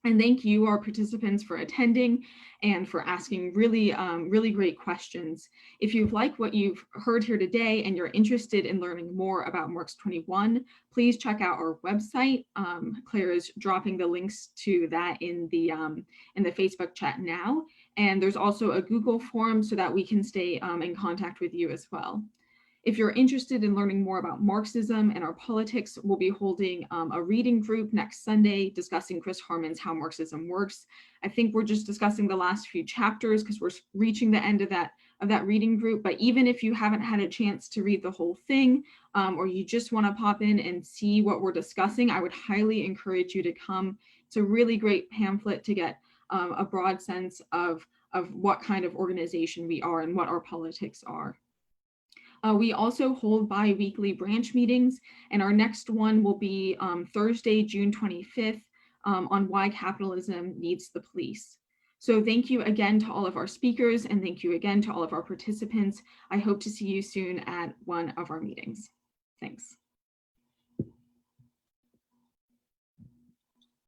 And thank you, our participants, for attending and for asking really, really great questions. If you've liked what you've heard here today and you're interested in learning more about Marx 21, please check out our website. Claire is dropping the links to that in the Facebook chat now. And there's also a Google form so that we can stay in contact with you as well. If you're interested in learning more about Marxism and our politics, we'll be holding a reading group next Sunday discussing Chris Harman's How Marxism Works. I think we're just discussing the last few chapters because we're reaching the end of that of that reading group. But even if you haven't had a chance to read the whole thing, or you just want to pop in and see what we're discussing, I would highly encourage you to come. It's a really great pamphlet to get a broad sense of what kind of organization we are and what our politics are. We also hold bi-weekly branch meetings, and our next one will be Thursday, June 25th, on why capitalism needs the police. So thank you again to all of our speakers, and thank you again to all of our participants. I hope to see you soon at one of our meetings. Thanks.